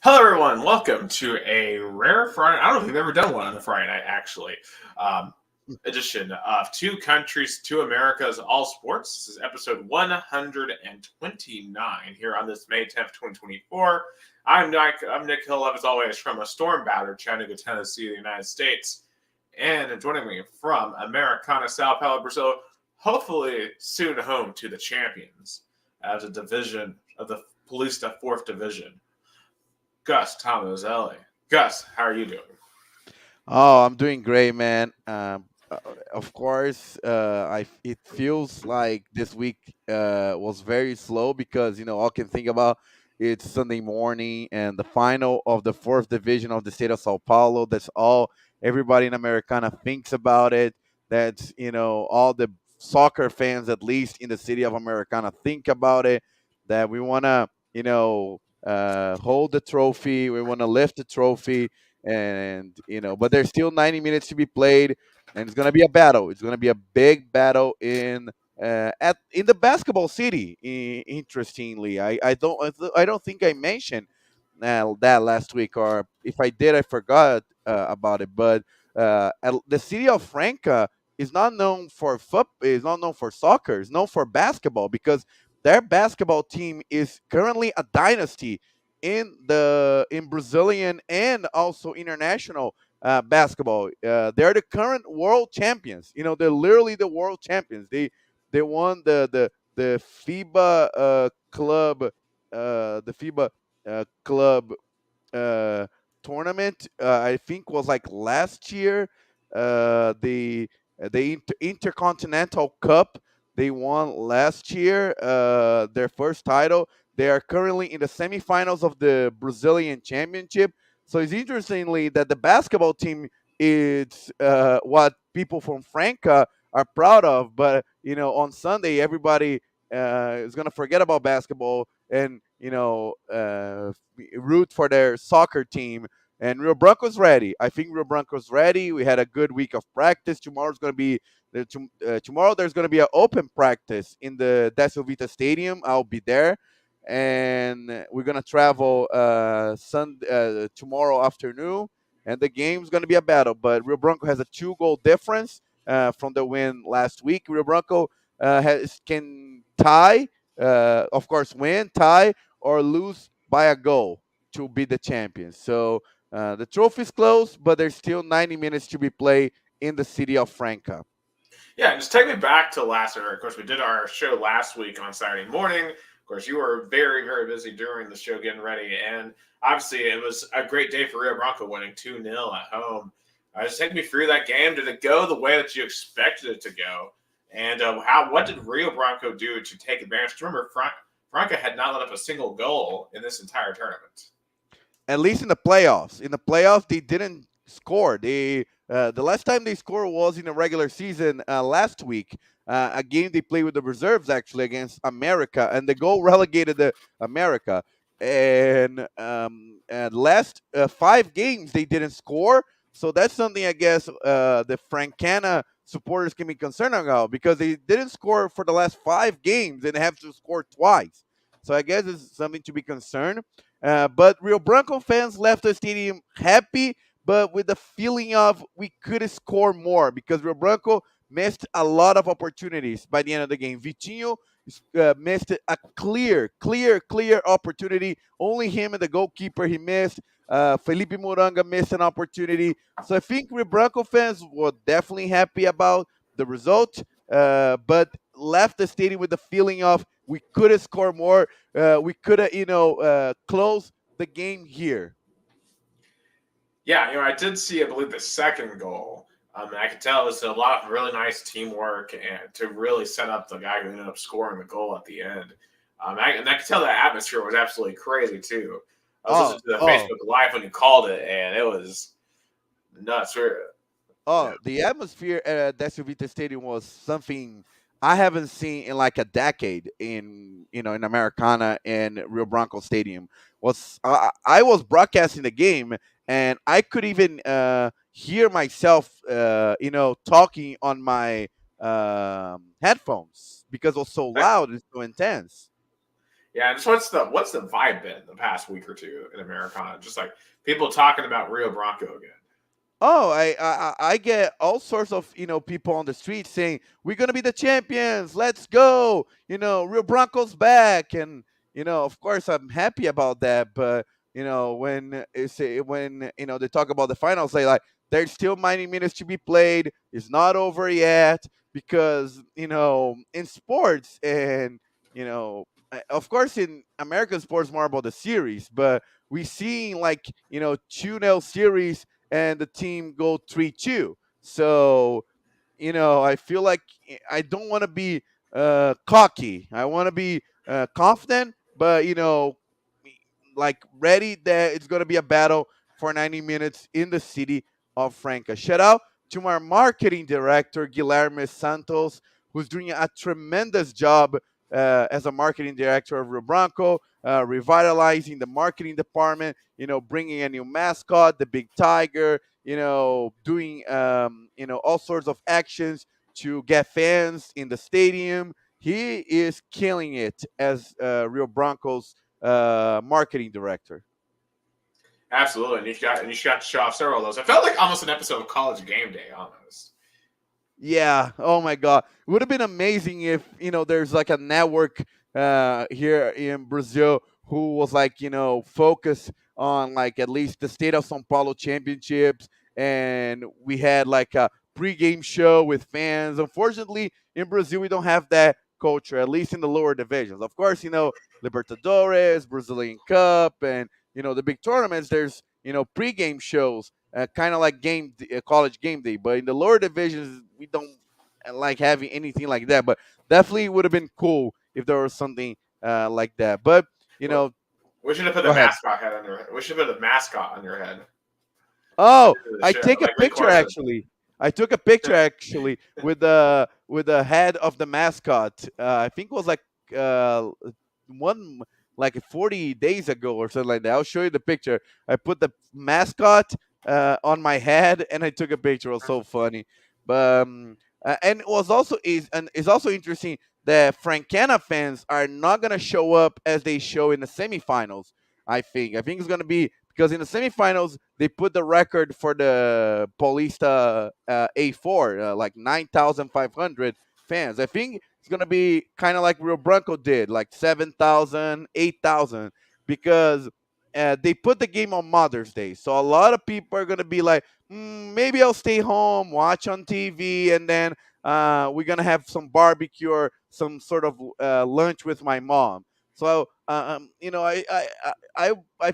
Hello, everyone. Welcome to a rare Friday. I don't know if we've ever done one on a Friday night, actually. Um, Edition of Two Countries, Two Americas, All Sports. This is episode 129 here on this May 10th, 2024. I'm Nick Hill, as always, from a storm battered Chattanooga, Tennessee, the United States. And joining me from Americana, Sao Paulo, Brazil, hopefully soon home to the champions as a division of the Paulista 4th Division. Gus Tomazeli. Gus, how are you doing? Oh, I'm doing great, man. Of course, it feels like this week was very slow because all I can think about it's Sunday morning and the final of the fourth division of the state of Sao Paulo. That's all everybody in Americana thinks about it. That's all the soccer fans, at least in the city of Americana, think about it. That we wanna hold the trophy. We wanna lift the trophy and but there's still 90 minutes to be played, and it's going to be a battle. It's going to be a big battle in the basketball city. Interestingly, I don't think I mentioned that last week, or if I did, I forgot about it. But the city of Franca is not known for is not known for soccer. It's known for basketball because their basketball team is currently a dynasty in Brazilian and also international basketball. They're the current world champions. They're literally the world champions. They won the FIBA club the FIBA club uh, tournament. I think was like last year. The Intercontinental Cup they won last year. Their first title. They are currently in the semifinals of the Brazilian Championship. So it's interestingly that the basketball team is what people from Franca are proud of. But on Sunday, everybody is gonna forget about basketball and root for their soccer team. And Rio Branco's ready. I think Rio Branco's ready. We had a good week of practice. Tomorrow there's going to be an open practice in the Decio Vita Stadium. I'll be there, and we're going to travel tomorrow afternoon. And the game's going to be a battle. But Rio Branco has a 2-goal difference from the win last week. Rio Branco can tie, of course, win, tie, or lose by a goal to be the champions. So the trophy's close, but there's still 90 minutes to be played in the city of Franca. Yeah, just take me back to last year. Of course, we did our show last week on Saturday morning. Of course, you were very, very busy during the show getting ready. And obviously, it was a great day for Rio Branco winning 2-0 at home. Just take me through that game. Did it go the way that you expected it to go? And what did Rio Branco do to take advantage? Remember, Franca had not let up a single goal in this entire tournament. At least in the playoffs. In the playoffs, they didn't score. The last time they scored was in the regular season last week. A game they played with the reserves actually against America, and the goal relegated the America. And last 5 games they didn't score, so that's something I guess the Francana supporters can be concerned about because they didn't score for the last 5 games and have to score twice. So I guess it's something to be concerned. But Rio Branco fans left the stadium happy, but with the feeling of we could score more because Rio Branco missed a lot of opportunities by the end of the game. Vitinho missed a clear opportunity. Only him and the goalkeeper he missed. Felipe Moranga missed an opportunity. So I think Rio Branco fans were definitely happy about the result, but left the stadium with the feeling of we could have scored more. We could have, closed the game here. Yeah, I did see, I believe, the second goal. And I could tell it was a lot of really nice teamwork and to really set up the guy who ended up scoring the goal at the end. And I could tell that atmosphere was absolutely crazy too. I was Oh, listening to the oh, Facebook Live when you called it, and it was nuts. Yeah, the atmosphere at Decio Vita Stadium was something I haven't seen in like a decade in Americana and Rio Branco Stadium. I was broadcasting the game and I could even hear myself talking on my headphones because it was so that, loud and so intense. Yeah, and just what's the vibe been the past week or two in Americana? Just like people talking about Rio Bronco again. Oh, I get all sorts of people on the street saying we're gonna be the champions. Let's go. Real Broncos back, and of course I'm happy about that. But when they talk about the finals, they like there's still 90 minutes to be played. It's not over yet because in sports and of course in American sports more about the series, but we see like 2-0 series and the team go 3-2. So, I feel like I don't want to be cocky. I want to be confident, but like ready that it's going to be a battle for 90 minutes in the city of Franca. Shout out to my marketing director, Guilherme Santos, who's doing a tremendous job as a marketing director of Rio Branco, revitalizing the marketing department, bringing a new mascot, the big tiger, doing, all sorts of actions to get fans in the stadium. He is killing it as Rio Broncos marketing director. Absolutely, and you got to show off several of those. It felt like almost an episode of College Game Day, almost. Yeah. Oh my God. It would have been amazing if there's like a network here in Brazil who was like focused on like at least the state of São Paulo championships, and we had like a pregame show with fans. Unfortunately, in Brazil we don't have that culture, at least in the lower divisions. Of course, Libertadores, Brazilian Cup, and the big tournaments. There's pregame shows kind of like college game day. But in the lower divisions, we don't like having anything like that. But definitely would have been cool if there was something like that. But Well, we should have put go the ahead. mascot head on your head. We should put the mascot on your head at Oh, the end of the I show, take a like Lee picture Corson. actually. I took a picture actually with the head of the mascot. I think it was like uh, one like 40 days ago or something like that. I'll show you the picture. I put the mascot on my head and I took a picture. It was so funny. But and it was also is and it's also interesting that Francana fans are not gonna show up as they show in the semifinals. I think it's gonna be because in the semifinals they put the record for the Paulista A4 like 9,500 fans. I think it's gonna be kind of like Rio Branco did, like 7,000, 8,000, because they put the game on Mother's Day. So a lot of people are gonna be like, maybe I'll stay home, watch on TV, and then we're gonna have some barbecue or some sort of lunch with my mom. So I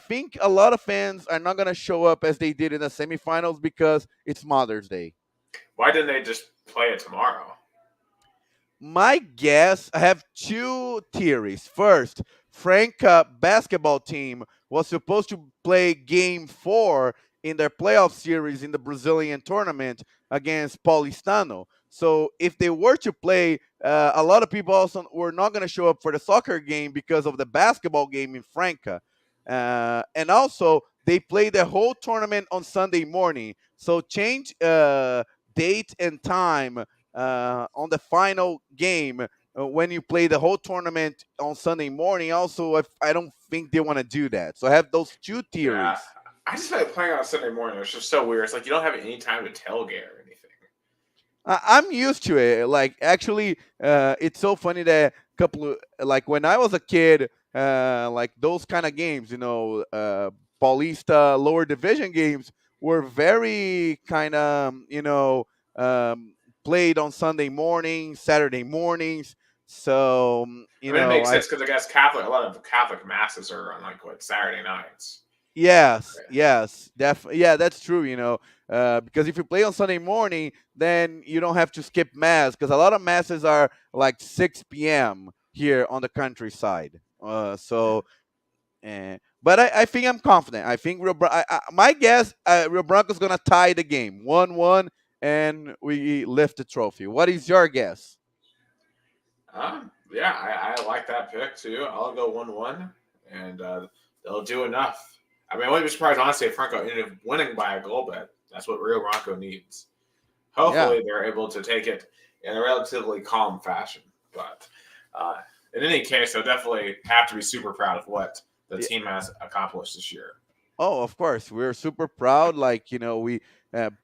think a lot of fans are not gonna show up as they did in the semifinals because it's Mother's Day. Why didn't they just play it tomorrow? My guess, I have two theories. First, Franca basketball team was supposed to play game 4 in their playoff series in the Brazilian tournament against Paulistano. So if they were to play, a lot of people also were not going to show up for the soccer game because of the basketball game in Franca. And also, they play the whole tournament on Sunday morning. So change date and time on the final game when you play the whole tournament on Sunday morning. Also, if I don't think they want to do that. So I have those two Yeah, theories. I just feel like playing on a Sunday morning. It's just so weird. It's like you don't have any time to tailgate or anything. I'm used to it. Like actually, it's so funny that couple of, like when I was a kid, like those kind of games, Paulista lower division games were very kind of um, played on Sunday mornings, Saturday mornings. So I mean, it makes sense because I guess a lot of Catholic masses are on like what Saturday nights. Yes, yes, yeah, that's true. Because if you play on Sunday morning, then you don't have to skip mass because a lot of masses are like 6 p.m. here on the countryside. But I think I'm confident. I think my guess, Rio Branco's gonna tie the game 1-1, and we lift the trophy. What is your guess? Yeah, I like that pick too. I'll go 1-1, and they'll do enough. I mean, I wouldn't be surprised honestly if Franco ended up winning by a goal, but that's what Rio Bronco needs. Yeah. Hopefully, they're able to take it in a relatively calm fashion. But in any case, they'll definitely have to be super proud of what the team has accomplished this year. Oh, of course, we're super proud. Like we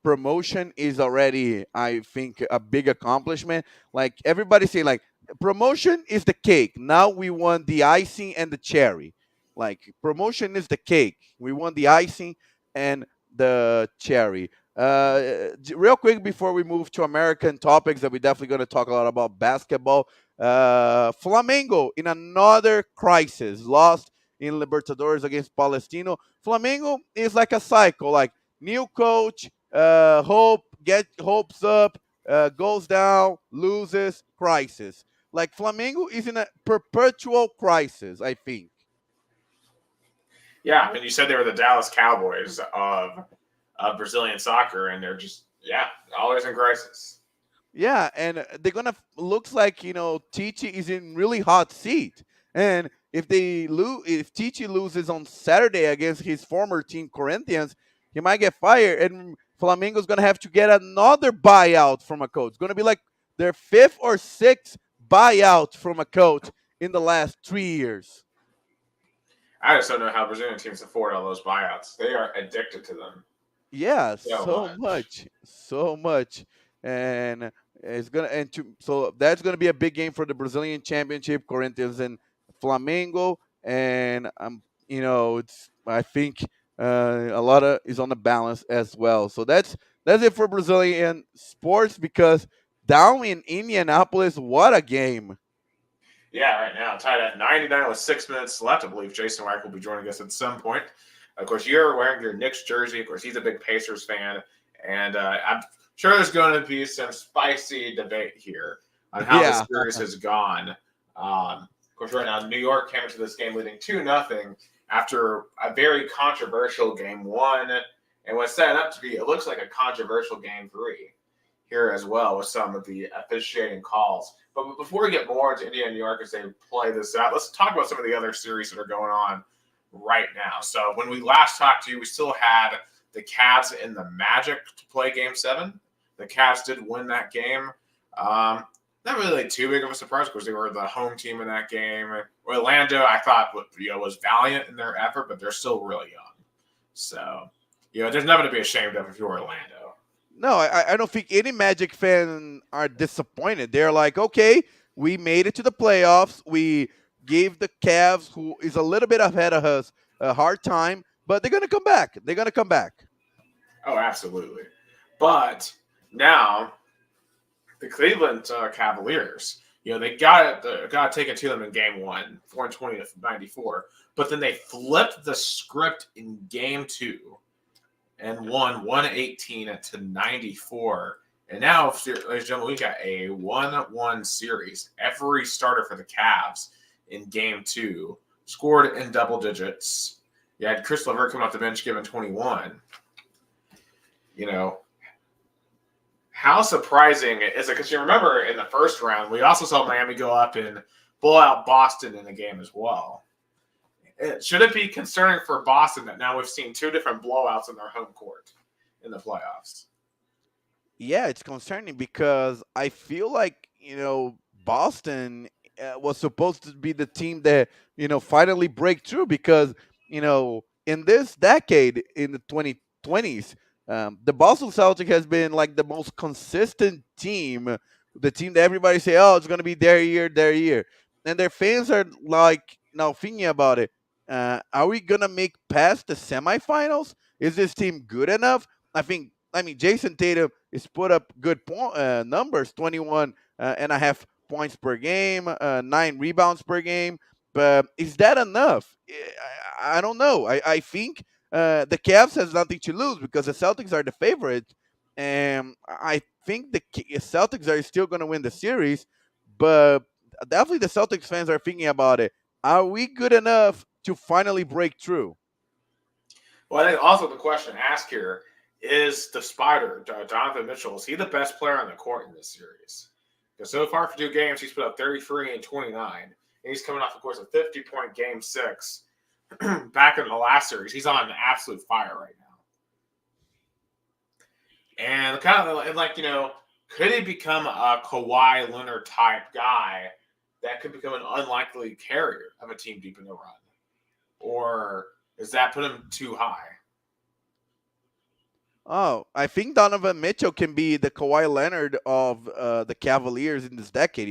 promotion is already, I think, a big accomplishment. Like everybody say, like promotion is the cake. Now we want the icing and the cherry. Like promotion is the cake. We want the icing and the cherry. Real quick before we move to American topics that we're definitely going to talk a lot about basketball. Flamengo in another crisis, lost in Libertadores against Palestino. Flamengo is like a cycle, like new coach, hopes up, goes down, loses, crisis. Like Flamengo is in a perpetual crisis, I think. Yeah, I mean, you said they were the Dallas Cowboys of Brazilian soccer, and they're just always in crisis. Yeah, and they're gonna looks like Tichy is in really hot seat, and if Tichy loses on Saturday against his former team Corinthians, he might get fired, and Flamengo's gonna have to get another buyout from a coach. It's gonna be like their fifth or sixth buyout from a coach in the last 3 years. I just don't know how Brazilian teams afford all those buyouts. They are addicted to them Yeah, so so much. much, so much, and so that's gonna be a big game for the Brazilian Championship, Corinthians and Flamengo, and it's I think a lot of is on the balance as well. So that's it for Brazilian sports because down in Indianapolis, what a game! Yeah, right now tied at 99 with 6 minutes left. I believe Jason White will be joining us at some point. Of course, you're wearing your Knicks jersey. Of course, he's a big Pacers fan, and I'm sure there's going to be some spicy debate here on how this Yeah, series has gone. Of course, right now New York came into this game leading 2-0 after a very controversial game one, and was set up to be it looks like a controversial game three here as well with some of the officiating calls. But before we get more into India and New York as they play this out, let's talk about some of the other series that are going on right now. So when we last talked to you, we still had the Cavs and the Magic to play Game 7. The Cavs did win that game. Not really too big of a surprise because they were the home team in that game. Orlando, I thought, was valiant in their effort, but they're still really young. So, there's nothing to be ashamed of if you're Orlando. no, I don't think any Magic fan are disappointed. They're like, okay, we made it to the playoffs. We gave the Cavs, who is a little bit ahead of us, a hard time, but they're gonna come back. They're gonna come back. Oh, absolutely. But now the Cleveland Cavaliers, they got to take it to them in Game 1, 420 to 94. But then they flipped the script in Game 2 and won 118 to 94. And now, ladies and gentlemen, we got a 1-1 series. Every starter for the Cavs in Game 2 scored in double digits. You had Chris Levert coming off the bench giving 21. How surprising is it? Because you remember in the first round, we also saw Miami go up and blow out Boston in the game as well. Should it be concerning for Boston that now we've seen two different blowouts in their home court in the playoffs? Yeah, it's concerning because I feel like Boston was supposed to be the team that finally break through because in this decade in the 2020s, the Boston Celtics has been like the most consistent team, the team that everybody say, oh, it's gonna be their year, and their fans are like now thinking about it. Are we gonna make past the semifinals? Is this team good enough? I mean, Jason Tatum is put up good numbers, 21 and a half points per game, 9 rebounds per game. But is that enough? I don't know. I think the Cavs has nothing to lose because the Celtics are the favorite. And I think the Celtics are still going to win the series. But definitely the Celtics fans are thinking about it. Are we good enough to finally break through? Well, I think also the question asked here is the Spider, Donovan Mitchell, is he the best player on the court in this series? Because so far for 2 games, he's put up 33 and 29. And he's coming off, of course, a 50-point Game 6 back in the last series. He's on an absolute fire right now. And kind of like, could he become a Kawhi Leonard type guy that could become an unlikely carrier of a team deep in the run? Or does that put him too high? Oh, I think Donovan Mitchell can be the Kawhi Leonard of the Cavaliers in this decade.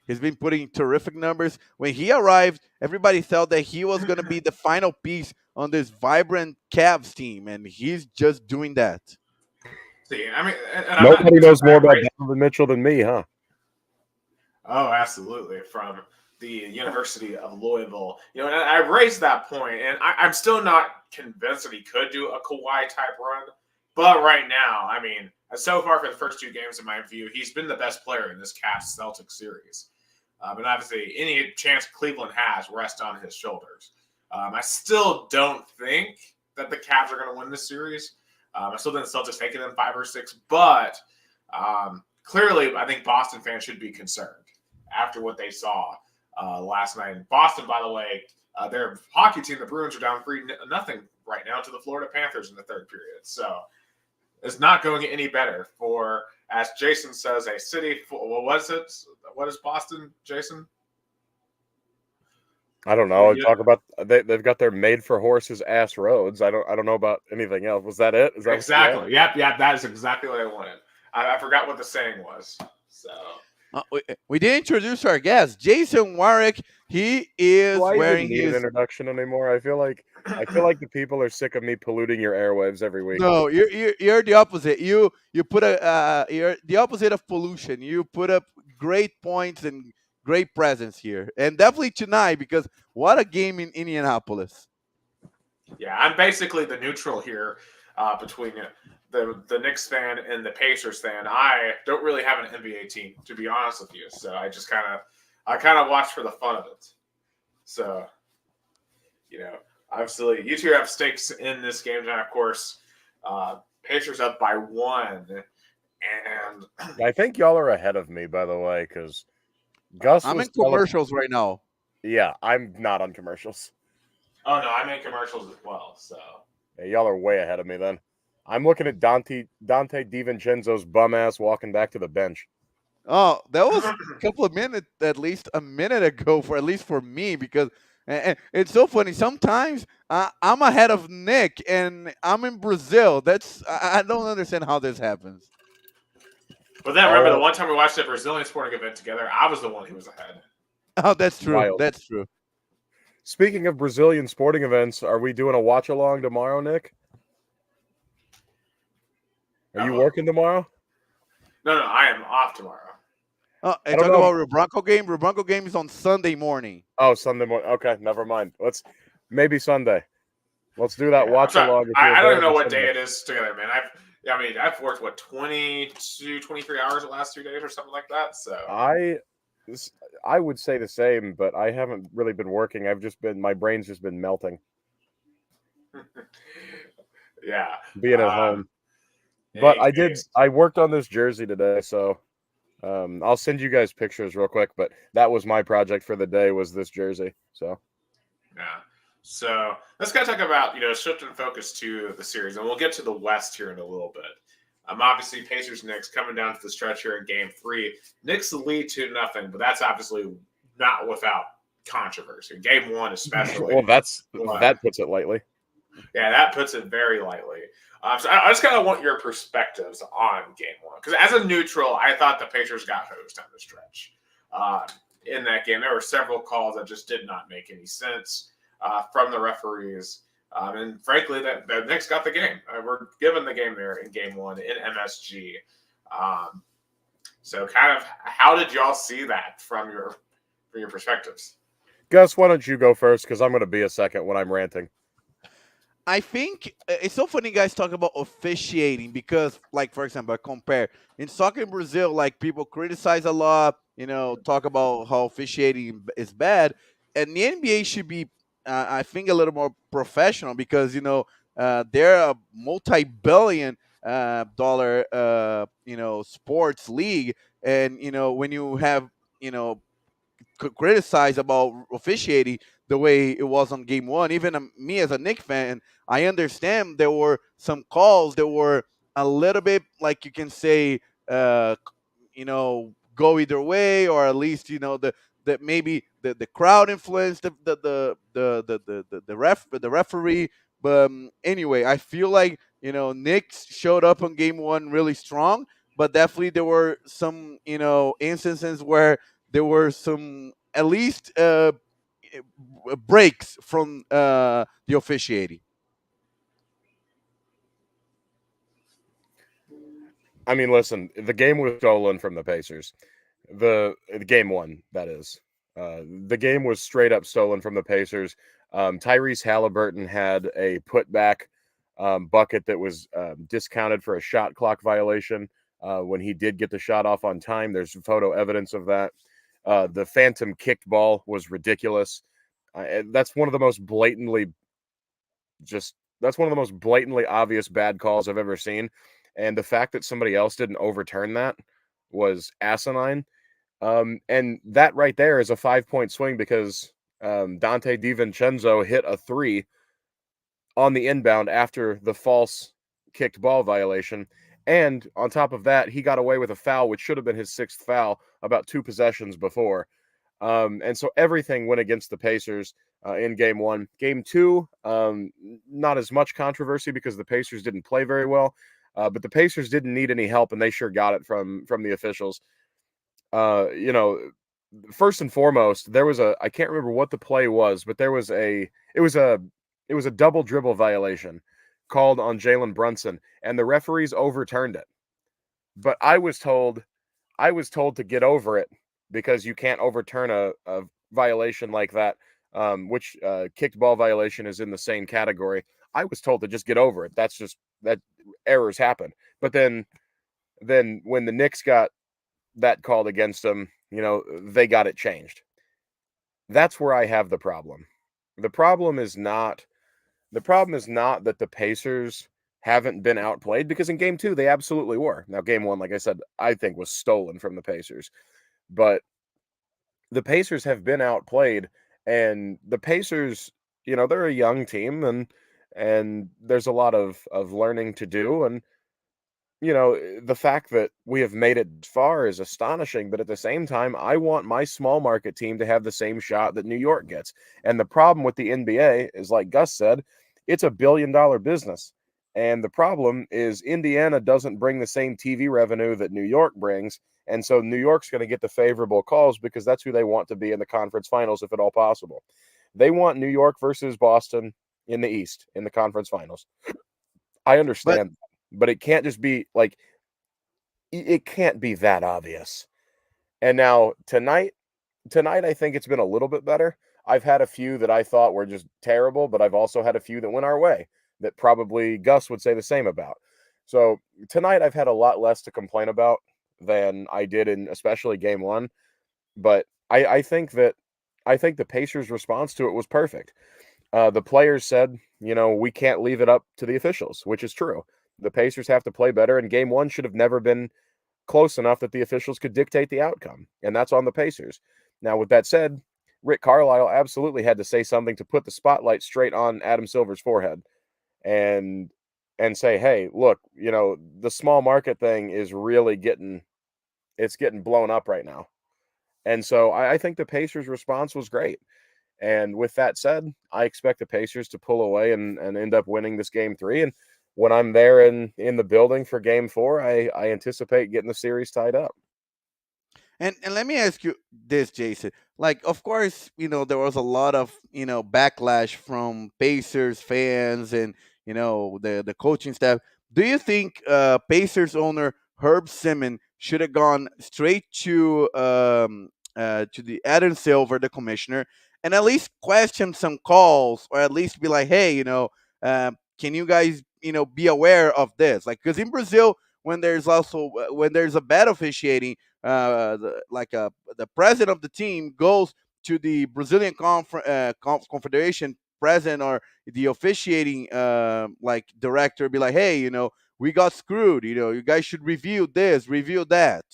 He's been putting terrific numbers. When he arrived, everybody thought that he was going to be the final piece on this vibrant Cavs team, and he's just doing that. See, I mean, and I'm not. Nobody knows more about Donovan Mitchell than me, huh? Oh, absolutely. From the University of Louisville. And I raised that point, and I'm still not convinced that he could do a Kawhi type run. But right now, I mean, so far for the first two games, in my view, he's been the best player in this Cavs Celtics series. And obviously, any chance Cleveland has rests on his shoulders. I still don't think that the Cavs are going to win this series. I still think the Celtics taking them 5 or 6, but clearly, I think Boston fans should be concerned after what they saw last night. And Boston, by the way, their hockey team, the Bruins, are down 3-0 right now to the Florida Panthers in the third period. So it's not going any better for, as Jason says, a city. What was it? What is Boston, Jason? I don't know. Talk about they've got their made for horses ass roads. I don't know about anything else. Was that it? Is that exactly? Yep. That is exactly what I wanted. I forgot what the saying was. So we didn't introduce our guest, Jason Wyrick. He is wearing his introduction anymore. I feel like the people are sick of me polluting your airwaves every week. No, you're the opposite. You put you're the opposite of pollution. You put up great points and great presence here, and definitely tonight, because what a game in Indianapolis. Yeah, I'm basically the neutral here between the Knicks fan and the Pacers fan. I don't really have an NBA team, to be honest with you, so I just kind of watch for the fun of it. So, obviously, you two have stakes in this game tonight, of course. Pacers up by 1, and I think y'all are ahead of me, by the way, because Gus. I'm in commercials right now. Yeah, I'm not on commercials. Oh no, I'm in commercials as well. So yeah, y'all are way ahead of me then. I'm looking at Dante DiVincenzo's bum ass walking back to the bench. Oh, that was a couple of minutes, at least a minute ago, at least for me, because and it's so funny. Sometimes I'm ahead of Nick, and I'm in Brazil. I don't understand how this happens. But then remember the one time we watched a Brazilian sporting event together, I was the one who was ahead. Oh, that's true. Wild. That's true. Speaking of Brazilian sporting events, are we doing a watch along tomorrow, Nick? Are you working tomorrow? No, I am off tomorrow. Oh, and talk about Rio Branco game. Rio Branco game is on Sunday morning. Oh, Sunday morning. Okay, never mind. Maybe Sunday. Let's do that watch along. I don't even know what day it is together, man. I've worked 22, 23 hours the last 2 days or something like that. So I would say the same, but I haven't really been working. My brain's just been melting. Yeah. Being at home. But I worked on this jersey today, so I'll send you guys pictures real quick, but that was my project for the day, was this jersey. So yeah. So let's kind of talk about, shifting focus to the series, and we'll get to the West here in a little bit. Obviously, Pacers-Knicks coming down to the stretch here in Game 3. Knicks lead 2-0, but that's obviously not without controversy. Game 1 especially. Well, that puts it lightly. Yeah, that puts it very lightly. So I just kind of want your perspectives on Game 1. Because as a neutral, I thought the Pacers got hosed down the stretch. In that game, there were several calls that just did not make any sense from the referees. And frankly, the Knicks got the game. We're given the game there in Game 1 in MSG. So kind of how did y'all see that from your perspectives? Gus, why don't you go first? Because I'm going to be a second when I'm ranting. I think it's so funny guys talk about officiating because, like, for example, I compare in soccer in Brazil, like people criticize a lot, talk about how officiating is bad, and the NBA should be, I think, a little more professional because they're a multi-billion dollar sports league, and when you have criticize about officiating the way it was on Game 1, even me as a Knicks fan, I understand there were some calls that were a little bit, like you can say, go either way, or at least that maybe the crowd influenced the referee. But anyway, I feel like Knicks showed up on game one really strong, but definitely there were some instances where there were some at least breaks from the officiating. I mean, listen, the game was stolen from the Pacers. The game one, that is. The game was straight up stolen from the Pacers. Tyrese Halliburton had a putback bucket that was discounted for a shot clock violation when he did get the shot off on time. There's photo evidence of that. The phantom kicked ball was ridiculous. That's one of the most blatantly obvious bad calls I've ever seen. And the fact that somebody else didn't overturn that was asinine. And that right there is a 5-point swing because Dante DiVincenzo hit a 3 on the inbound after the false kicked ball violation. And on top of that, he got away with a foul, which should have been his 6th foul about 2 possessions before. And so everything went against the Pacers in game one. Game two, not as much controversy because the Pacers didn't play very well. But the Pacers didn't need any help, and they sure got it from the officials. First and foremost, there was I can't remember what the play was, but it was a double dribble violation called on Jalen Brunson, and the referees overturned it. But I was told to get over it because you can't overturn a violation like that, which kicked ball violation is in the same category. I was told to just get over it. That's just that errors happen. But then when the Knicks got that called against them, they got it changed. That's where I have the problem. The problem is not that the Pacers haven't been outplayed, because in game two they absolutely were. Now game one, like I said, I think was stolen from the Pacers. But the Pacers have been outplayed, and the Pacers, they're a young team, and there's a lot of learning to do. And the fact that we have made it far is astonishing, but at the same time, I want my small market team to have the same shot that New York gets. And the problem with the NBA is, like Gus said, it's a $1 billion business. And the problem is Indiana doesn't bring the same TV revenue that New York brings. And so New York's going to get the favorable calls because that's who they want to be in the conference finals, if at all possible. They want New York versus Boston in the East in the conference finals. I understand. But it can't just be like, it can't be that obvious. And now tonight, I think it's been a little bit better. I've had a few that I thought were just terrible, but I've also had a few that went our way that probably Gus would say the same about. So tonight I've had a lot less to complain about than I did in especially game one. But I think the Pacers' response to it was perfect. The players said, we can't leave it up to the officials, which is true. The Pacers have to play better, and game one should have never been close enough that the officials could dictate the outcome, and that's on the Pacers. Now, with that said, Rick Carlisle absolutely had to say something to put the spotlight straight on Adam Silver's forehead and say, hey, look, the small market thing is really getting blown up right now. And so I think the Pacers' response was great. And with that said, I expect the Pacers to pull away and end up winning this game 3. And when I'm there in the building for game 4, I anticipate getting the series tied up. And let me ask you this, Jason. Like, of course, there was a lot of backlash from Pacers fans and the coaching staff. Do you think Pacers owner Herb Simmons should have gone straight to the Adam Silver, the commissioner, and at least question some calls, or at least be like, hey, can you guys be aware of this? Like, because in Brazil, when there's a bad officiating, the president of the team goes to the Brazilian Confederation president or the officiating director, be like, hey, we got screwed. You guys should review this, review that.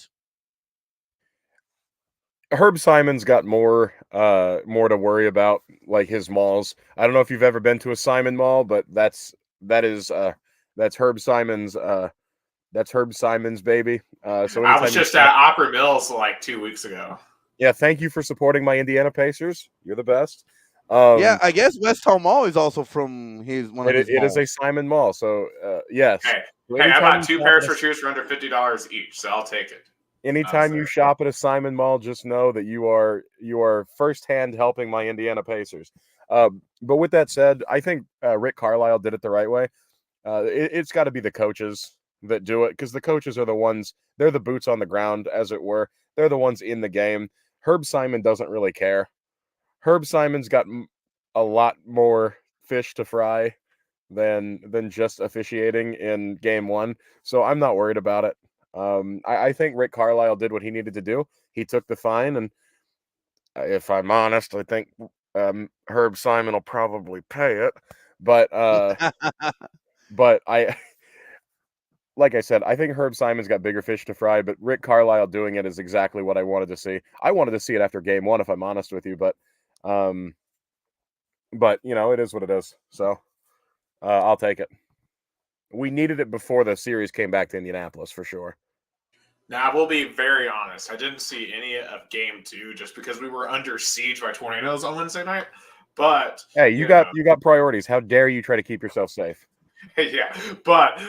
Herb Simon's got more to worry about, like his malls. I don't know if you've ever been to a Simon mall, but that's Herb Simon's baby. So I was just at Opera Mills like 2 weeks ago. Yeah, thank you for supporting my Indiana Pacers. You're the best. Yeah, I guess West Hall Mall is also from one of his it is malls. a Simon Mall, so yes. Hey, So hey, I anytime bought you two shop pairs at for shoes for under $50 each, so I'll take it. anytime you shop at a Simon Mall, just know that you are firsthand helping my Indiana Pacers. But with that said, I think Rick Carlisle did it the right way. It's got to be the coaches that do it because the coaches are the ones. They're the boots on the ground, as it were. They're the ones in the game. Herb Simon doesn't really care. Herb Simon's got a lot more fish to fry than just officiating in game one. So I'm not worried about it. I think Rick Carlisle did what he needed to do. He took the fine, and if I'm honest, I think Herb Simon will probably pay it. But but I like I said, I think Herb Simon's got bigger fish to fry, but Rick Carlisle doing it is exactly what I wanted to see. I wanted to see it after game one, if I'm honest with you, um, but it is what it is. So I'll take it. We needed it before the series came back to Indianapolis for sure. Now, I will be very honest. I didn't see any of game two just because we were under siege by tornadoes on Wednesday night. But hey, you got priorities. How dare you try to keep yourself safe? Yeah, but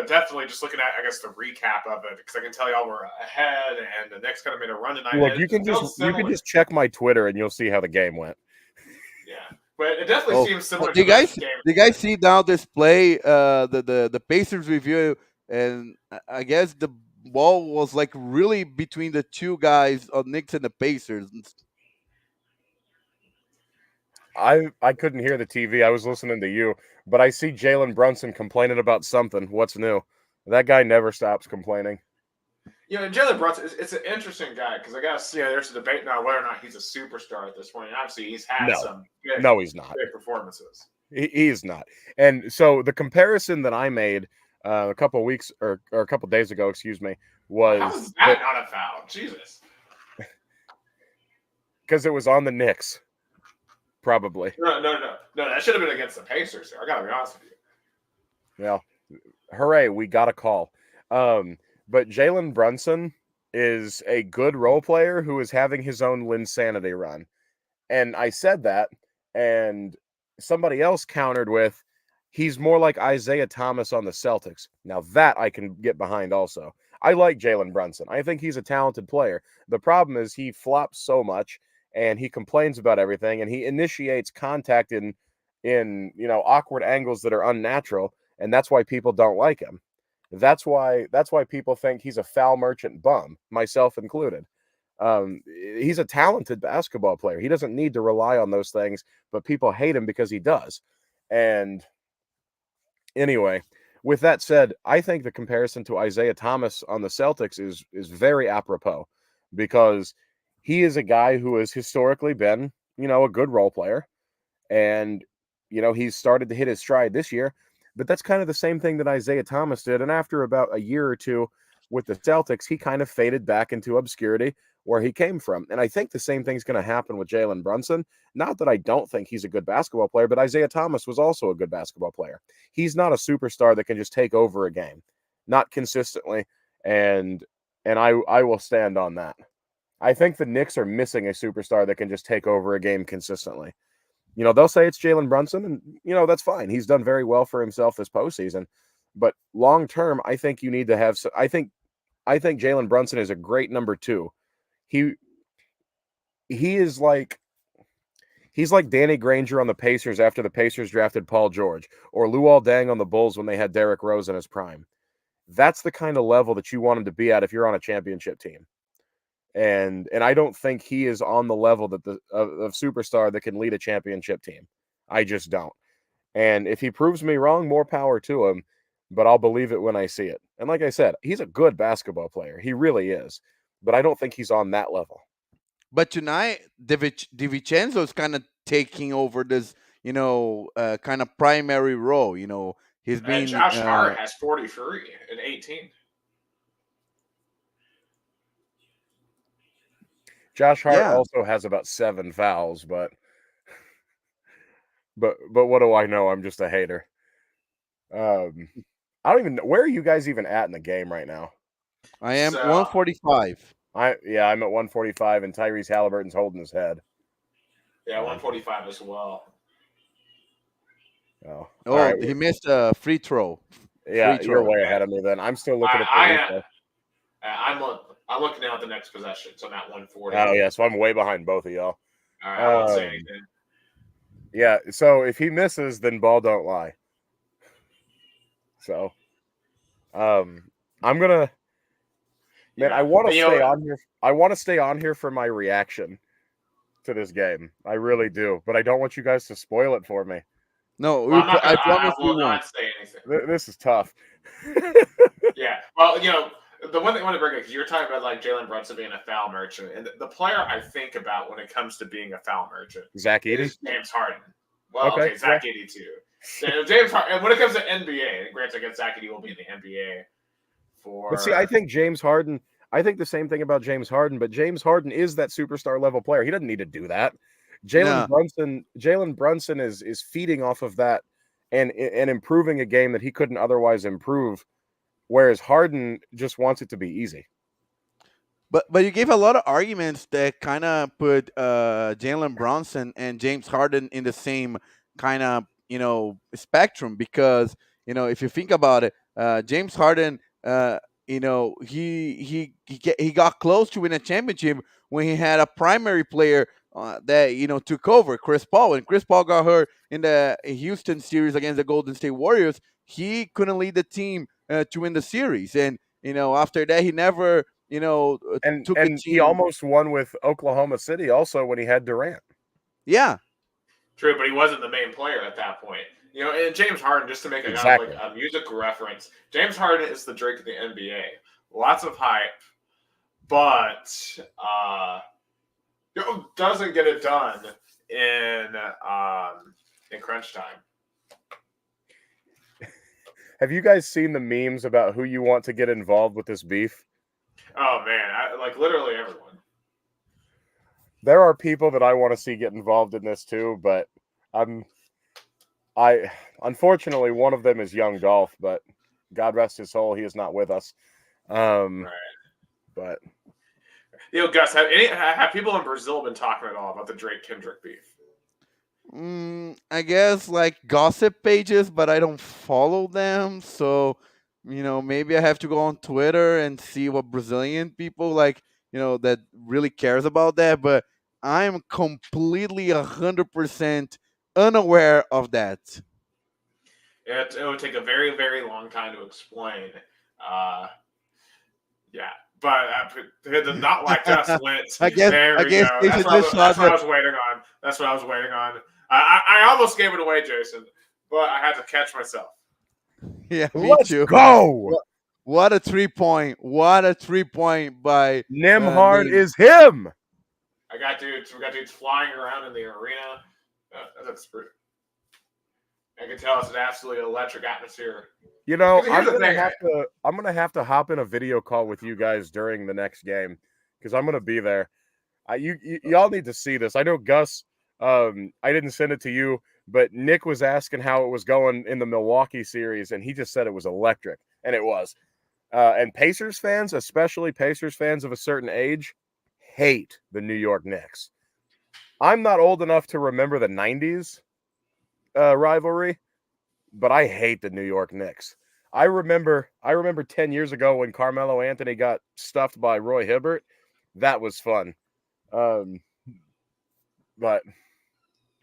definitely just looking at, I guess, the recap of it, because I can tell y'all we're ahead, and the Knicks kind of made a run tonight. Look, you can just check my Twitter, and you'll see how the game went. Yeah, but it definitely seems similar. Do you guys see now this play? The Pacers review, and I guess the ball was like really between the two guys on Knicks and the Pacers. I couldn't hear the TV. I was listening to you, but I see Jalen Brunson complaining about something. What's new? That guy never stops complaining. Jalen Brunson, it's an interesting guy because I guess there's a debate now whether or not he's a superstar at this point. And obviously, he's had some he's not big performances. He's not. And so the comparison that I made a couple weeks or a couple days ago, excuse me, was how is that not a foul? Jesus, because it was on the Knicks. Probably. No. That should have been against the Pacers. I gotta be honest with you. Well, hooray, we got a call. But Jalen Brunson is a good role player who is having his own Linsanity run. And I said that, and somebody else countered with, he's more like Isaiah Thomas on the Celtics. Now that I can get behind also. I like Jalen Brunson. I think he's a talented player. The problem is he flops so much, and he complains about everything, and he initiates contact in awkward angles that are unnatural, and that's why people don't like him. That's why people think he's a foul merchant bum, myself included. He's a talented basketball player. He doesn't need to rely on those things, but people hate him because he does. And anyway, with that said, I think the comparison to Isaiah Thomas on the Celtics is very apropos because he is a guy who has historically been, a good role player. And, he's started to hit his stride this year. But that's kind of the same thing that Isaiah Thomas did. And after about a year or two with the Celtics, he kind of faded back into obscurity where he came from. And I think the same thing's going to happen with Jalen Brunson. Not that I don't think he's a good basketball player, but Isaiah Thomas was also a good basketball player. He's not a superstar that can just take over a game, not consistently. And I will stand on that. I think the Knicks are missing a superstar that can just take over a game consistently. They'll say it's Jalen Brunson, and, that's fine. He's done very well for himself this postseason. But long term, I think you need to have – I think Jalen Brunson is a great number two. He is like – he's like Danny Granger on the Pacers after the Pacers drafted Paul George, or Luol Deng on the Bulls when they had Derrick Rose in his prime. That's the kind of level that you want him to be at if you're on a championship team. And I don't think he is on the level that of superstar that can lead a championship team. I just don't. And if he proves me wrong, more power to him, but I'll believe it when I see it. And like I said, he's a good basketball player. He really is. But I don't think he's on that level. But tonight, DiVincenzo is kind of taking over this, kind of primary role. He's been. Josh Hart has 43 and 18. Josh Hart also has about 7 fouls, but what do I know? I'm just a hater. I don't even know. Where are you guys even at in the game right now? I am 145. I'm at 145, and Tyrese Halliburton's holding his head. Yeah, 145 as well. Oh, Oh, all right. he missed a free throw. Yeah, Free you're throw. way ahead of me then. I'm still looking at the replay. I'm looking now at the next possession, so I'm at 140. Oh, yeah, so I'm way behind both of y'all. All right, I won't say anything. Yeah, so if he misses, then ball don't lie. So, I'm gonna. Man, I want to stay on here. I want to stay on here for my reaction to this game. I really do, but I don't want you guys to spoil it for me. No, Well, I promise I will we won't. not say anything. This is tough. Yeah, well, the one thing I want to bring up, because you're talking about like Jalen Brunson being a foul merchant, and the player I think about when it comes to being a foul merchant, Zach Edey, is James Harden. Well, okay, Zach Edey too. James Harden. And when it comes to NBA, and granted, I guess Zach Edey will be in the NBA. But see, I think James Harden. I think the same thing about James Harden, but James Harden is that superstar level player. He doesn't need to do that. Jalen Brunson is feeding off of that and improving a game that he couldn't otherwise improve. Whereas Harden just wants it to be easy. But you gave a lot of arguments that kind of put Jalen Brunson and James Harden in the same kind of spectrum, because if you think about it, James Harden, he got close to win a championship when he had a primary player that took over, Chris Paul. When Chris Paul got hurt in the Houston series against the Golden State Warriors, he couldn't lead the team to win the series, and after that he never and took a team. He almost won with Oklahoma City also when he had Durant. Yeah, true, but he wasn't the main player at that point. And James Harden, just to make a musical reference, James Harden is the Drake of the NBA. Lots of hype, but doesn't get it done in crunch time. Have you guys seen the memes about who you want to get involved with this beef? Oh man, like literally everyone. There are people that I want to see get involved in this too, but unfortunately one of them is Young Dolph, but God rest his soul, he is not with us. Right. But Gus, have people in Brazil been talking at all about the Drake Kendrick beef? I guess like gossip pages, but I don't follow them, so maybe I have to go on Twitter and see what Brazilian people that really cares about that. But I'm completely 100% unaware of that. It would take a very, very long time to explain. Yeah, but the Not Like Us went. I guess That's what I was waiting on. That's what I was waiting on. I almost gave it away, Jason, but I had to catch myself. Yeah, me too. Let's go! What a 3-point! What a 3-point by Nimhard is him. We got dudes flying around in the arena. That's pretty. I can tell it's an absolutely electric atmosphere. I'm gonna have to hop in a video call with you guys during the next game because I'm gonna be there. Y'all need to see this. I know Gus. I didn't send it to you, but Nick was asking how it was going in the Milwaukee series, and he just said it was electric, and it was. And Pacers fans, especially Pacers fans of a certain age, hate the New York Knicks. I'm not old enough to remember the 90s rivalry, but I hate the New York Knicks. I remember 10 years ago when Carmelo Anthony got stuffed by Roy Hibbert. That was fun. But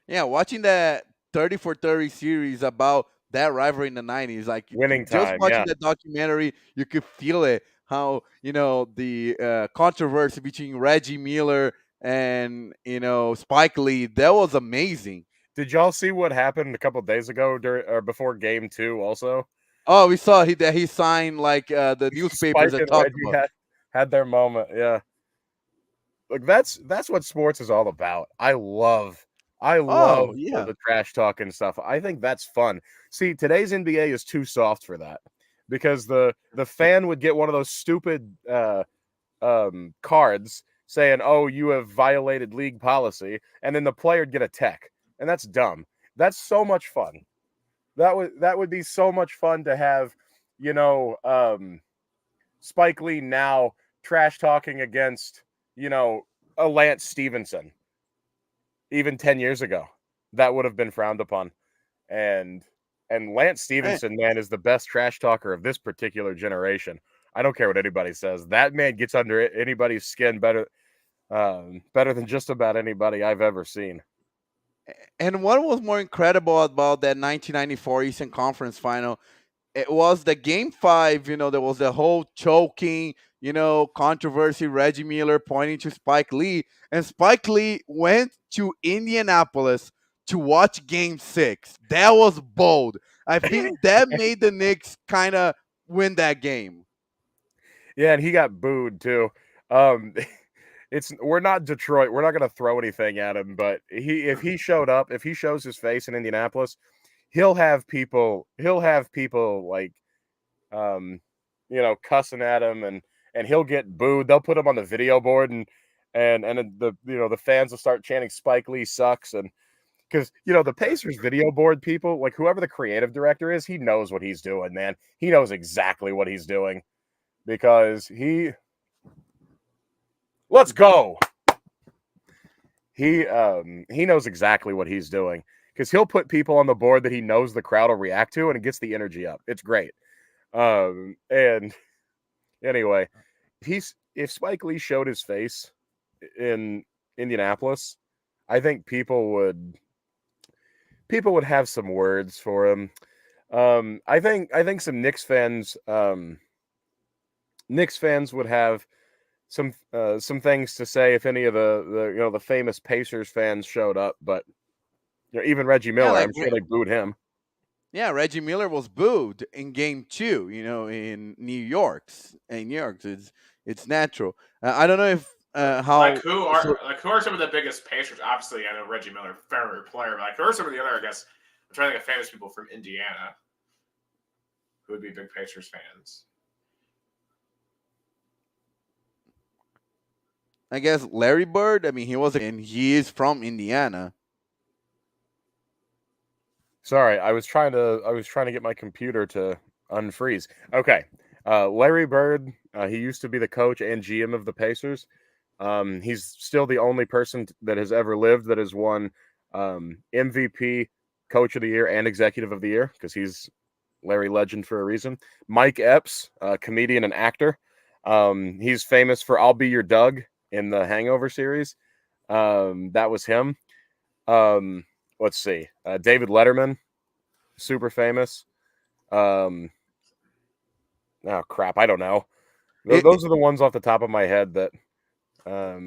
yeah, watching that 30-for-30 series about that rivalry in the 90s, like winning just time, watching that documentary, you could feel it. How the controversy between Reggie Miller and Spike Lee, that was amazing. Did y'all see what happened a couple of days ago before Game 2? Also, we saw that he signed the newspapers that talked about had their moment. Yeah, like that's what sports is all about. I love the trash talk and stuff. I think that's fun. See, today's NBA is too soft for that because the fan would get one of those stupid cards saying, "Oh, you have violated league policy," and then the player would get a tech, and that's dumb. That's so much fun. That would be so much fun to have, Spike Lee now trash talking against, you know, a Lance Stevenson, even 10 years ago, that would have been frowned upon. And Lance Stevenson, man, is the best trash talker of this particular generation. I don't care what anybody says. That man gets under anybody's skin better than just about anybody I've ever seen. And what was more incredible about that 1994 Eastern Conference final? It was the game 5. You know, there was the whole choking, controversy. Reggie Miller pointing to Spike Lee, and Spike Lee went to Indianapolis to watch game 6. That was bold. I think that made the Knicks kind of win that game. Yeah, and he got booed too. We're not Detroit. We're not going to throw anything at him, but if he shows his face in Indianapolis, he'll have people like cussing at him, and he'll get booed. They'll put him on the video board, and the fans will start chanting Spike Lee sucks, and because the Pacers video board people, like whoever the creative director is, he knows what he's doing, man. He knows exactly what he's doing because let's go. He knows exactly what he's doing because he'll put people on the board that he knows the crowd will react to, and it gets the energy up. It's great. And anyway, if Spike Lee showed his face in Indianapolis, I think people would have some words for him. I think some Knicks fans would have some things to say if any of the famous Pacers fans showed up, but even Reggie Miller, I'm sure they booed him. Yeah, Reggie Miller was booed in game 2, in New York. In New York, so it's natural. I don't know if how who are some of the biggest Pacers? Obviously, I know Reggie Miller, favorite player, but who are some of the other? I guess I'm trying to think of famous people from Indiana who would be big Pacers fans. I guess Larry Bird. I mean, he is from Indiana. Sorry, I was trying to get my computer to unfreeze. Okay, Larry Bird. He used to be the coach and GM of the Pacers. He's still the only person that has ever lived that has won MVP, Coach of the Year, and Executive of the Year because he's Larry Legend for a reason. Mike Epps, comedian and actor. He's famous for "I'll Be Your Doug" in the Hangover series. That was him. Let's see. David Letterman, super famous. Oh crap, I don't know. Those are the ones off the top of my head that I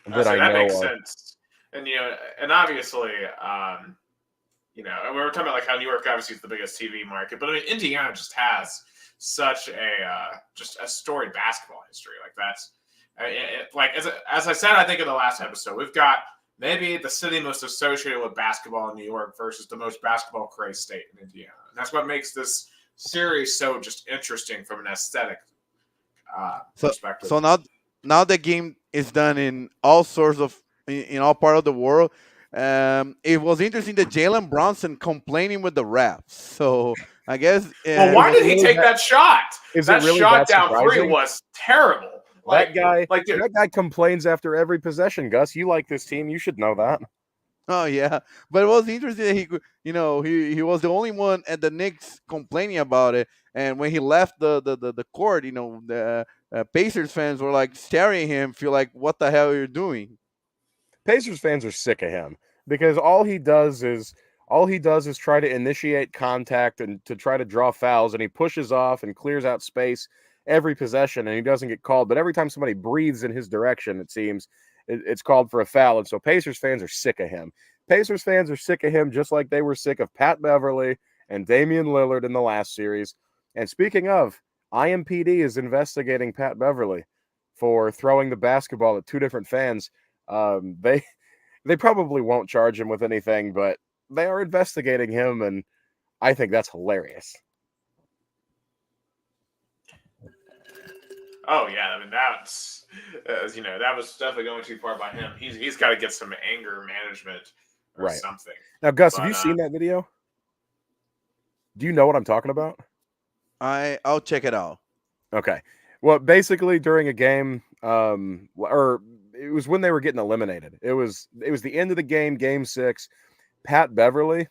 know makes of. sense. And and obviously, and we were talking about like how New York obviously is the biggest TV market, but I mean Indiana just has such a storied basketball history. Like that's as I said, I think in the last episode, we've got maybe the city most associated with basketball in New York versus the most basketball crazed state in Indiana. And that's what makes this series so just interesting from an aesthetic perspective. So now the game is done in all part of the world. It was interesting that Jalen Brunson complaining with the refs. So I guess. Well, why did he take that shot? That really shot that down surprising? 3 was terrible. That guy complains after every possession. Gus, you like this team? You should know that. Oh yeah, but it was interesting that he was the only one at the Knicks complaining about it. And when he left the court, the Pacers fans were like staring at him, feel like, what the hell are you doing? Pacers fans are sick of him because all he does is try to initiate contact and to try to draw fouls, and he pushes off and clears out space every possession, and he doesn't get called. But every time somebody breathes in his direction, it seems it's called for a foul. And so Pacers fans are sick of him. Pacers fans are sick of him just like they were sick of Pat Beverly and Damian Lillard in the last series. And speaking of, IMPD is investigating Pat Beverly for throwing the basketball at 2 different fans. They probably won't charge him with anything, but they are investigating him, and I think that's hilarious. Oh yeah, I mean that's that was definitely going too far by him. He's got to get some anger management or something. Now, Gus, have you seen that video? Do you know what I'm talking about? I'll check it out. Okay. Well, basically during a game, or it was when they were getting eliminated. It was the end of the game, game 6. Pat Beverly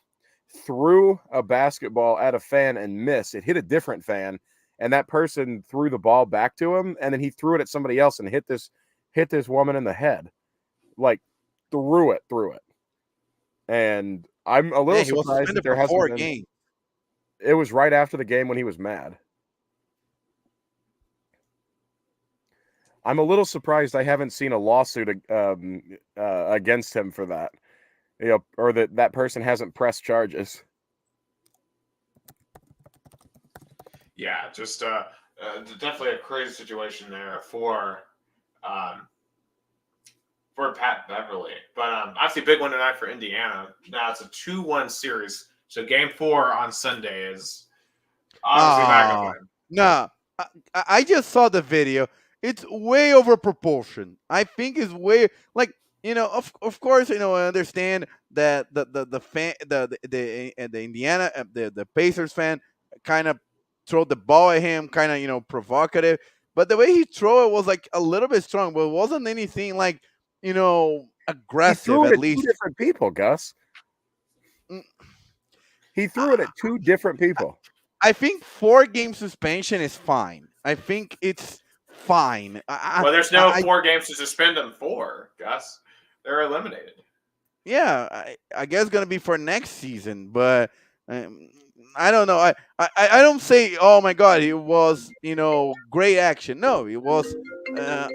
threw a basketball at a fan and missed. It hit a different fan, and that person threw the ball back to him, and then he threw it at somebody else and hit this woman in the head, like threw it. And I'm a little Man, he was surprised that suspended there for hasn't 4 been. games. It was right after the game when he was mad. I'm a little surprised I haven't seen a lawsuit against him for that, or that person hasn't pressed charges. Yeah, just definitely a crazy situation there for Pat Beverly. But obviously, big one tonight for Indiana. Now it's a 2-1 series. So game 4 on Sunday is obviously not going to win. No, I just saw the video. It's way over proportion. I think it's way like of course I understand that the fan the Indiana the Pacers fan kind of throw the ball at him, kind of provocative, but the way he threw it was like a little bit strong, but it wasn't anything like He aggressive threw it at at 2 least. different people, Gus. Mm, He threw it at 2 different people. I think 4-game suspension is fine. I think it's fine. Well, there's no 4 games to suspend them for, Gus. They're eliminated. Yeah, I guess going to be for next season, but I don't know. I don't say, oh my God, it was great action. No, it was let's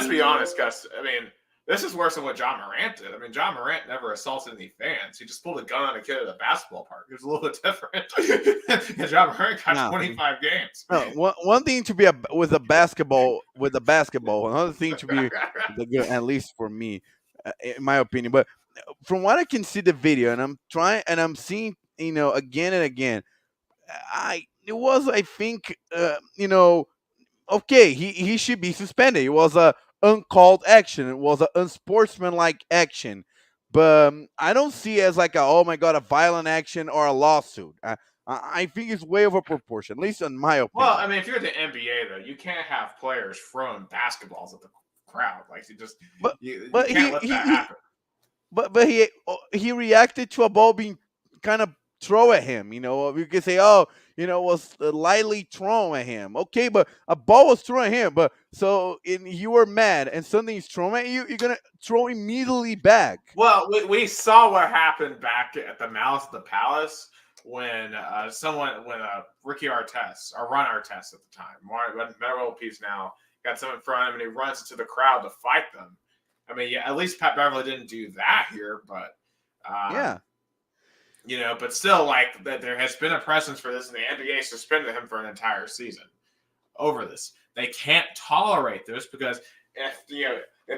be honest, Gus. I mean, this is worse than what John Morant did. I mean, John Morant never assaulted any fans. He just pulled a gun on a kid at a basketball park. It was a little bit different. And John Morant got 25 games. No, one thing to be with a basketball, another thing to be at least for me, in my opinion. But from what I can see the video, and I'm seeing again and again, I think okay, he should be suspended. It was a uncalled action. It was an unsportsmanlike action. But I don't see it as like oh my God, a violent action or a lawsuit. I think it's way over proportion, at least in my opinion. Well, I mean, if you're the NBA though, you can't have players throwing basketballs at the crowd. Like you can't let that happen. But he reacted to a ball being kind of throw at him. You could say, was lightly thrown at him. Okay, but a ball was thrown at him. But you were mad, and something's thrown at you. You're gonna throw immediately back. Well, we saw what happened back at the Malice of the Palace when Ricky Artest, or Ron Artest at the time, Metal Piece now, got someone in front of him and he runs into the crowd to fight them. I mean, yeah, at least Pat Beverly didn't do that here, but yeah. But still, like that, there has been a precedent for this, and the NBA suspended him for an entire season over this. They can't tolerate this because if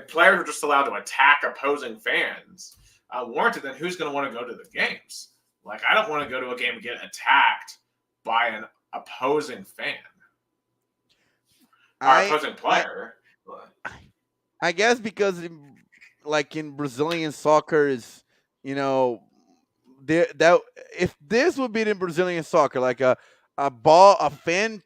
players are just allowed to attack opposing fans warranted, then who's going to want to go to the games? Like, I don't want to go to a game and get attacked by an opposing fan or opposing player. I guess because, in Brazilian soccer is, if this would be in Brazilian soccer, like a fan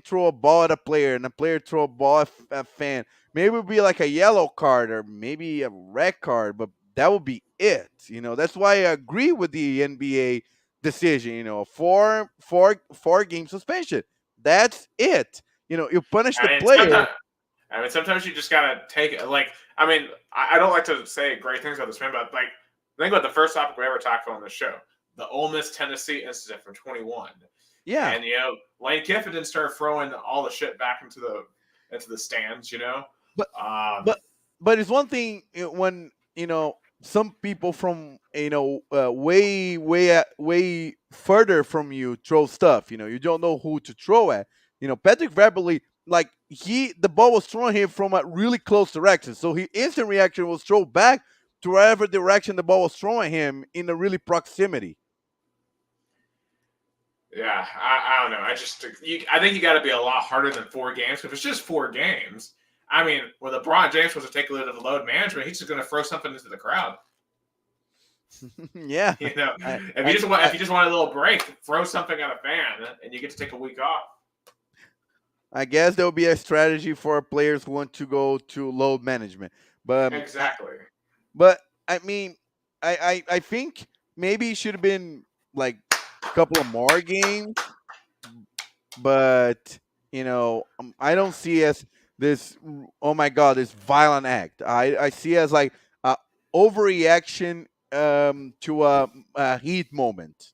throw a ball at a player and a player throw a ball at a fan, maybe it would be like a yellow card or maybe a red card, but that would be it. That's why I agree with the NBA decision. 4-game suspension. That's it. You punish the player. Sometimes you just gotta take it. Like, I don't like to say great things about this man, but think about the first topic we ever talked about on the show, the Ole Miss Tennessee incident from 21. Yeah, and Lane Kiffin didn't start throwing all the shit back into the stands. But it's one thing when some people from way further from you throw stuff. You don't know who to throw at. Patrick Beverly, the ball was thrown here from a really close direction, so his instant reaction was throw back to wherever direction the ball was thrown at him in a really proximity. Yeah, I don't know. I think you got to be a lot harder than 4 games. If it's just 4 games, when LeBron James was to take a little bit of load management, he's just going to throw something into the crowd. Yeah, if you just want a little break, throw something at a fan, and you get to take a week off. I guess there will be a strategy for players who want to go to load management. But Exactly. but I mean, I think maybe it should have been like a couple of more games, but I don't see as this. Oh my God, this violent act. I see as like a overreaction to a heat moment.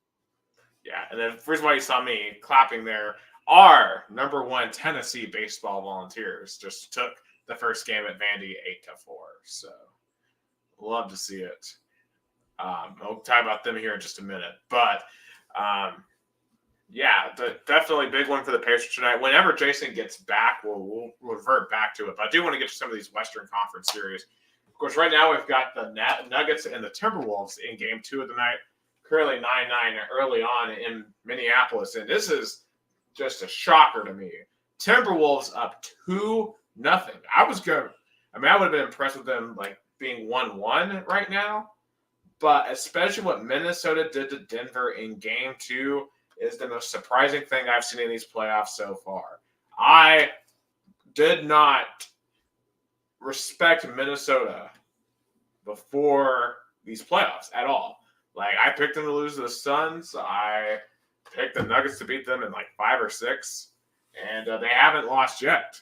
Yeah, and then the reason why you saw me clapping there, our number one Tennessee baseball Volunteers just took the first game at Vandy 8-4. So love to see it. I'll talk about them here in just a minute, but yeah, definitely big one for the Pacers tonight. Whenever Jason gets back, we'll revert back to it. But I do want to get to some of these Western Conference series. Of course, right now we've got the Nuggets and the Timberwolves in Game 2 of the night. Currently 9-9 early on in Minneapolis, and this is just a shocker to me. Timberwolves up 2-0. I would have been impressed with them like being 1-1 right now, but especially what Minnesota did to Denver in Game 2 is the most surprising thing I've seen in these playoffs so far. I did not respect Minnesota before these playoffs at all. Like, I picked them to lose to the Suns. I picked the Nuggets to beat them in like 5 or 6, and they haven't lost yet.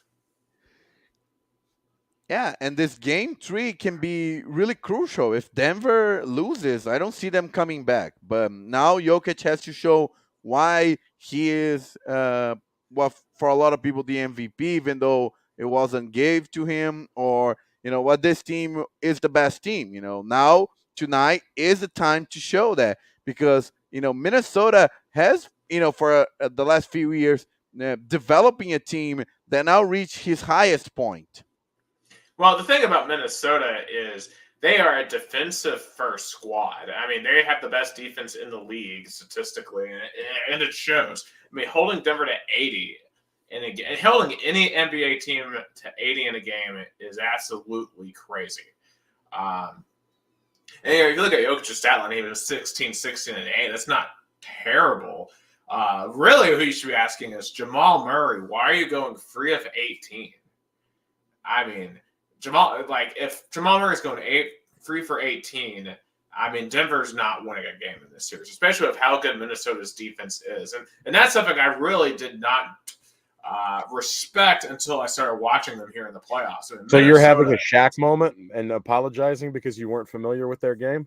Yeah, and this game 3 can be really crucial. If Denver loses, I don't see them coming back. But now Jokic has to show why he is, well, for a lot of people, the MVP, even though it wasn't gave to him, or what this team is the best team. Now tonight is the time to show that, because Minnesota has for the last few years developing a team that now reached his highest point. Well, the thing about Minnesota is they are a defensive first squad. I mean, they have the best defense in the league statistically, and it shows. I mean, holding Denver to 80 in a game, holding any NBA team to 80 in a game is absolutely crazy. And if you look at Jokic's stat line, he was 16, 16, and 8. That's not terrible. Really, who you should be asking is Jamal Murray. Why are you going 3 of 18? I mean, if Jamal Murray's going 3 for 18, I mean, Denver's not winning a game in this series, especially with how good Minnesota's defense is. And that's something I really did not respect until I started watching them here in the playoffs. I mean, So you're having a Shaq moment and apologizing because you weren't familiar with their game?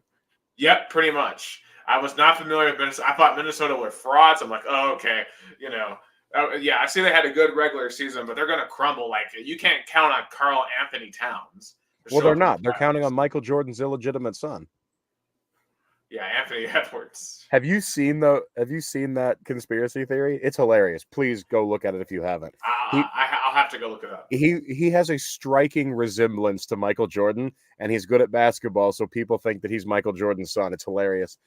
Yep, pretty much. I was not familiar with Minnesota. I thought Minnesota were frauds. I'm like, oh, okay, yeah, I see they had a good regular season, but they're going to crumble. Like, you can't count on Karl Anthony Towns. Well, they're not. They're counting on Michael Jordan's illegitimate son. Yeah, Anthony Edwards. Have you seen that conspiracy theory? It's hilarious. Please go look at it if you haven't. I'll have to go look it up. He has a striking resemblance to Michael Jordan, and he's good at basketball, so people think that he's Michael Jordan's son. It's hilarious.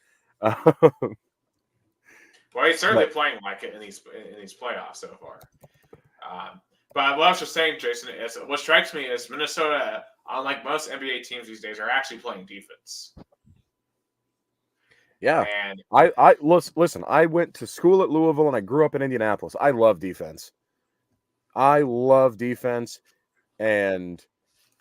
Well, he's certainly playing like it in these playoffs so far. But what I was just saying, Jason, is what strikes me is Minnesota, unlike most NBA teams these days, are actually playing defense. Yeah, and I listen. I went to school at Louisville and I grew up in Indianapolis. I love defense. And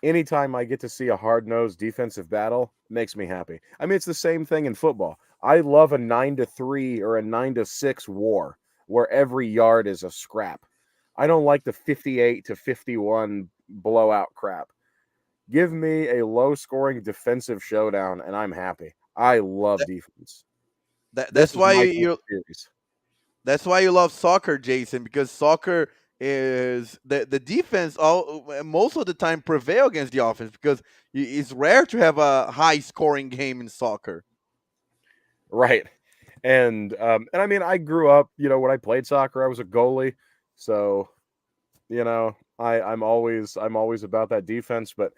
anytime I get to see a hard-nosed defensive battle, it makes me happy. I mean, it's the same thing in football. I love a 9-3 or a 9-6 war where every yard is a scrap. I don't like the 58-51 blowout crap. Give me a low-scoring defensive showdown, and I'm happy. I love defense. That's why you love soccer, Jason, because soccer is the defense most of the time prevail against the offense, because it's rare to have a high scoring game in soccer. Right. And I mean, I grew up, when I played soccer, I was a goalie. So, I'm always about that defense. But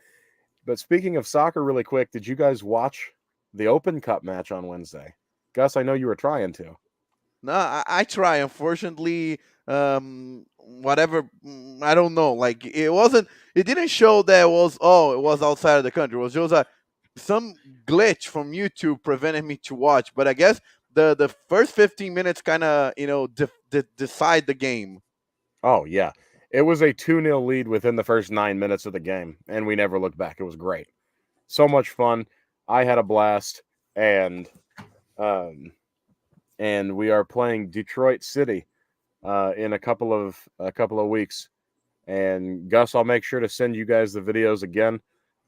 speaking of soccer really quick, did you guys watch the Open Cup match on Wednesday? Gus, I know you were trying to. No, I try. Unfortunately, whatever, I don't know. Like, it didn't show that it was outside of the country. It was just some glitch from YouTube prevented me to watch. But I guess the first 15 minutes kind of decide the game. Oh yeah, It was a 2-0 lead within the first 9 minutes of the game, and we never looked back. It was great. So much fun. I had a blast, and we are playing Detroit City in a couple of weeks. And Gus, I'll make sure to send you guys the videos again.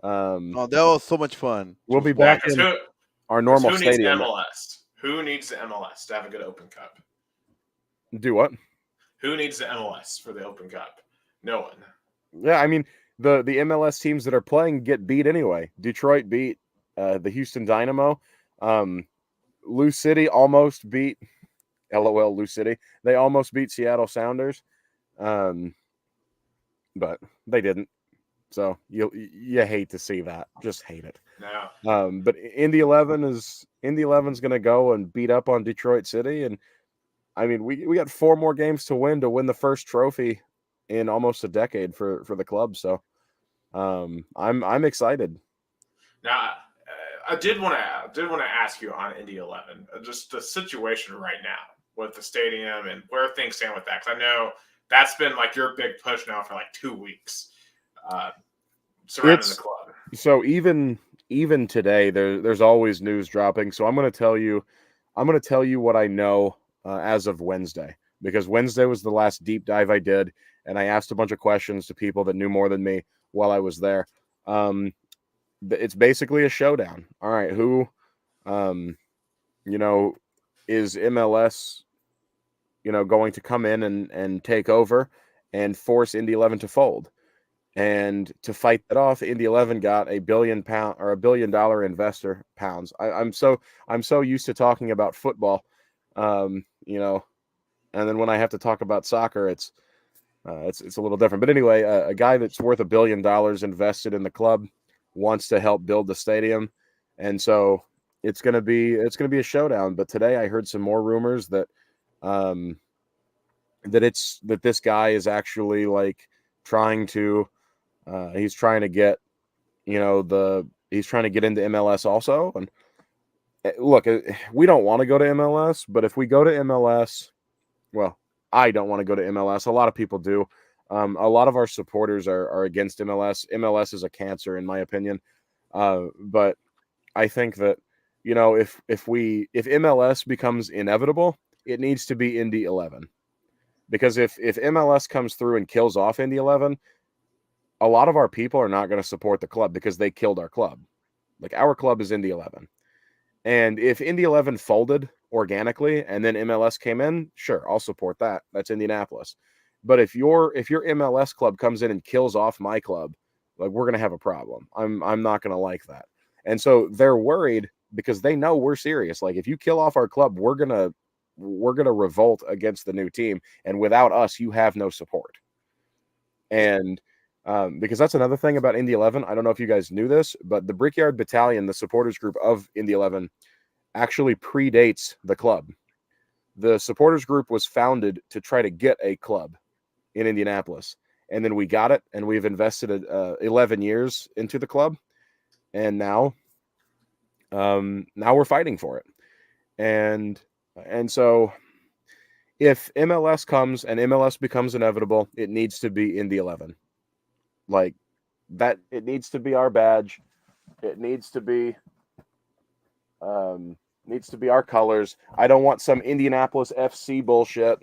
Oh, that was so much fun. We'll be Yeah, back in our normal who needs stadium. MLS? Who needs the MLS to have a good Open Cup? Do what? Who needs the MLS for the Open Cup? No one. Yeah, I mean the MLS teams that are playing get beat anyway. Detroit beat the Houston Dynamo. Lou City almost beat. LOL, Lou City. They almost beat Seattle Sounders, but they didn't. So you hate to see that. Just hate it. No. But Indy 11's going to go and beat up on Detroit City, and I mean we got 4 more games to win the first trophy in almost a decade for the club. So I'm excited. Now, I did want to ask you on Indy 11, just the situation right now with the stadium and where things stand with that. Because I know that's been like your big push now for like 2 weeks surrounding the club. So even today, there's always news dropping. So I'm going to tell you what I know as of Wednesday, because Wednesday was the last deep dive I did, and I asked a bunch of questions to people that knew more than me while I was there. It's basically a showdown. All right, who, is MLS, going to come in and take over and force Indy 11 to fold? And to fight that off, Indy 11 got £1 billion or $1 billion investor pounds. I'm so used to talking about football, and then when I have to talk about soccer, it's a little different. But anyway, a guy that's worth $1 billion invested in the club wants to help build the stadium, and so it's gonna be a showdown. But today I heard some more rumors that that this guy is actually like trying to he's trying to get he's trying to get into MLS also. And look, we don't want to go to MLS, but if we go to MLS, well, I don't want to go to MLS. A lot of people do. A lot of our supporters are against MLS. MLS is a cancer, in my opinion. But I think that, if MLS becomes inevitable, it needs to be Indy 11. Because if MLS comes through and kills off Indy 11, a lot of our people are not going to support the club because they killed our club. Like, our club is Indy 11. And if Indy 11 folded organically and then MLS came in, sure, I'll support that. That's Indianapolis. But if your MLS club comes in and kills off my club, like, we're going to have a problem. I'm not going to like that. And so they're worried because they know we're serious. Like, if you kill off our club, we're going to revolt against the new team, and without us, you have no support. And because that's another thing about Indy 11. I don't know if you guys knew this, but the Brickyard Battalion, the supporters group of Indy 11, actually predates the club. The supporters group was founded to try to get a club in Indianapolis, and then we got it, and we've invested 11 years into the club, and now we're fighting for it. And so if MLS comes and MLS becomes inevitable, it needs to be Indy 11. Like that, it needs to be our badge. It needs to be our colors. I don't want some Indianapolis FC bullshit.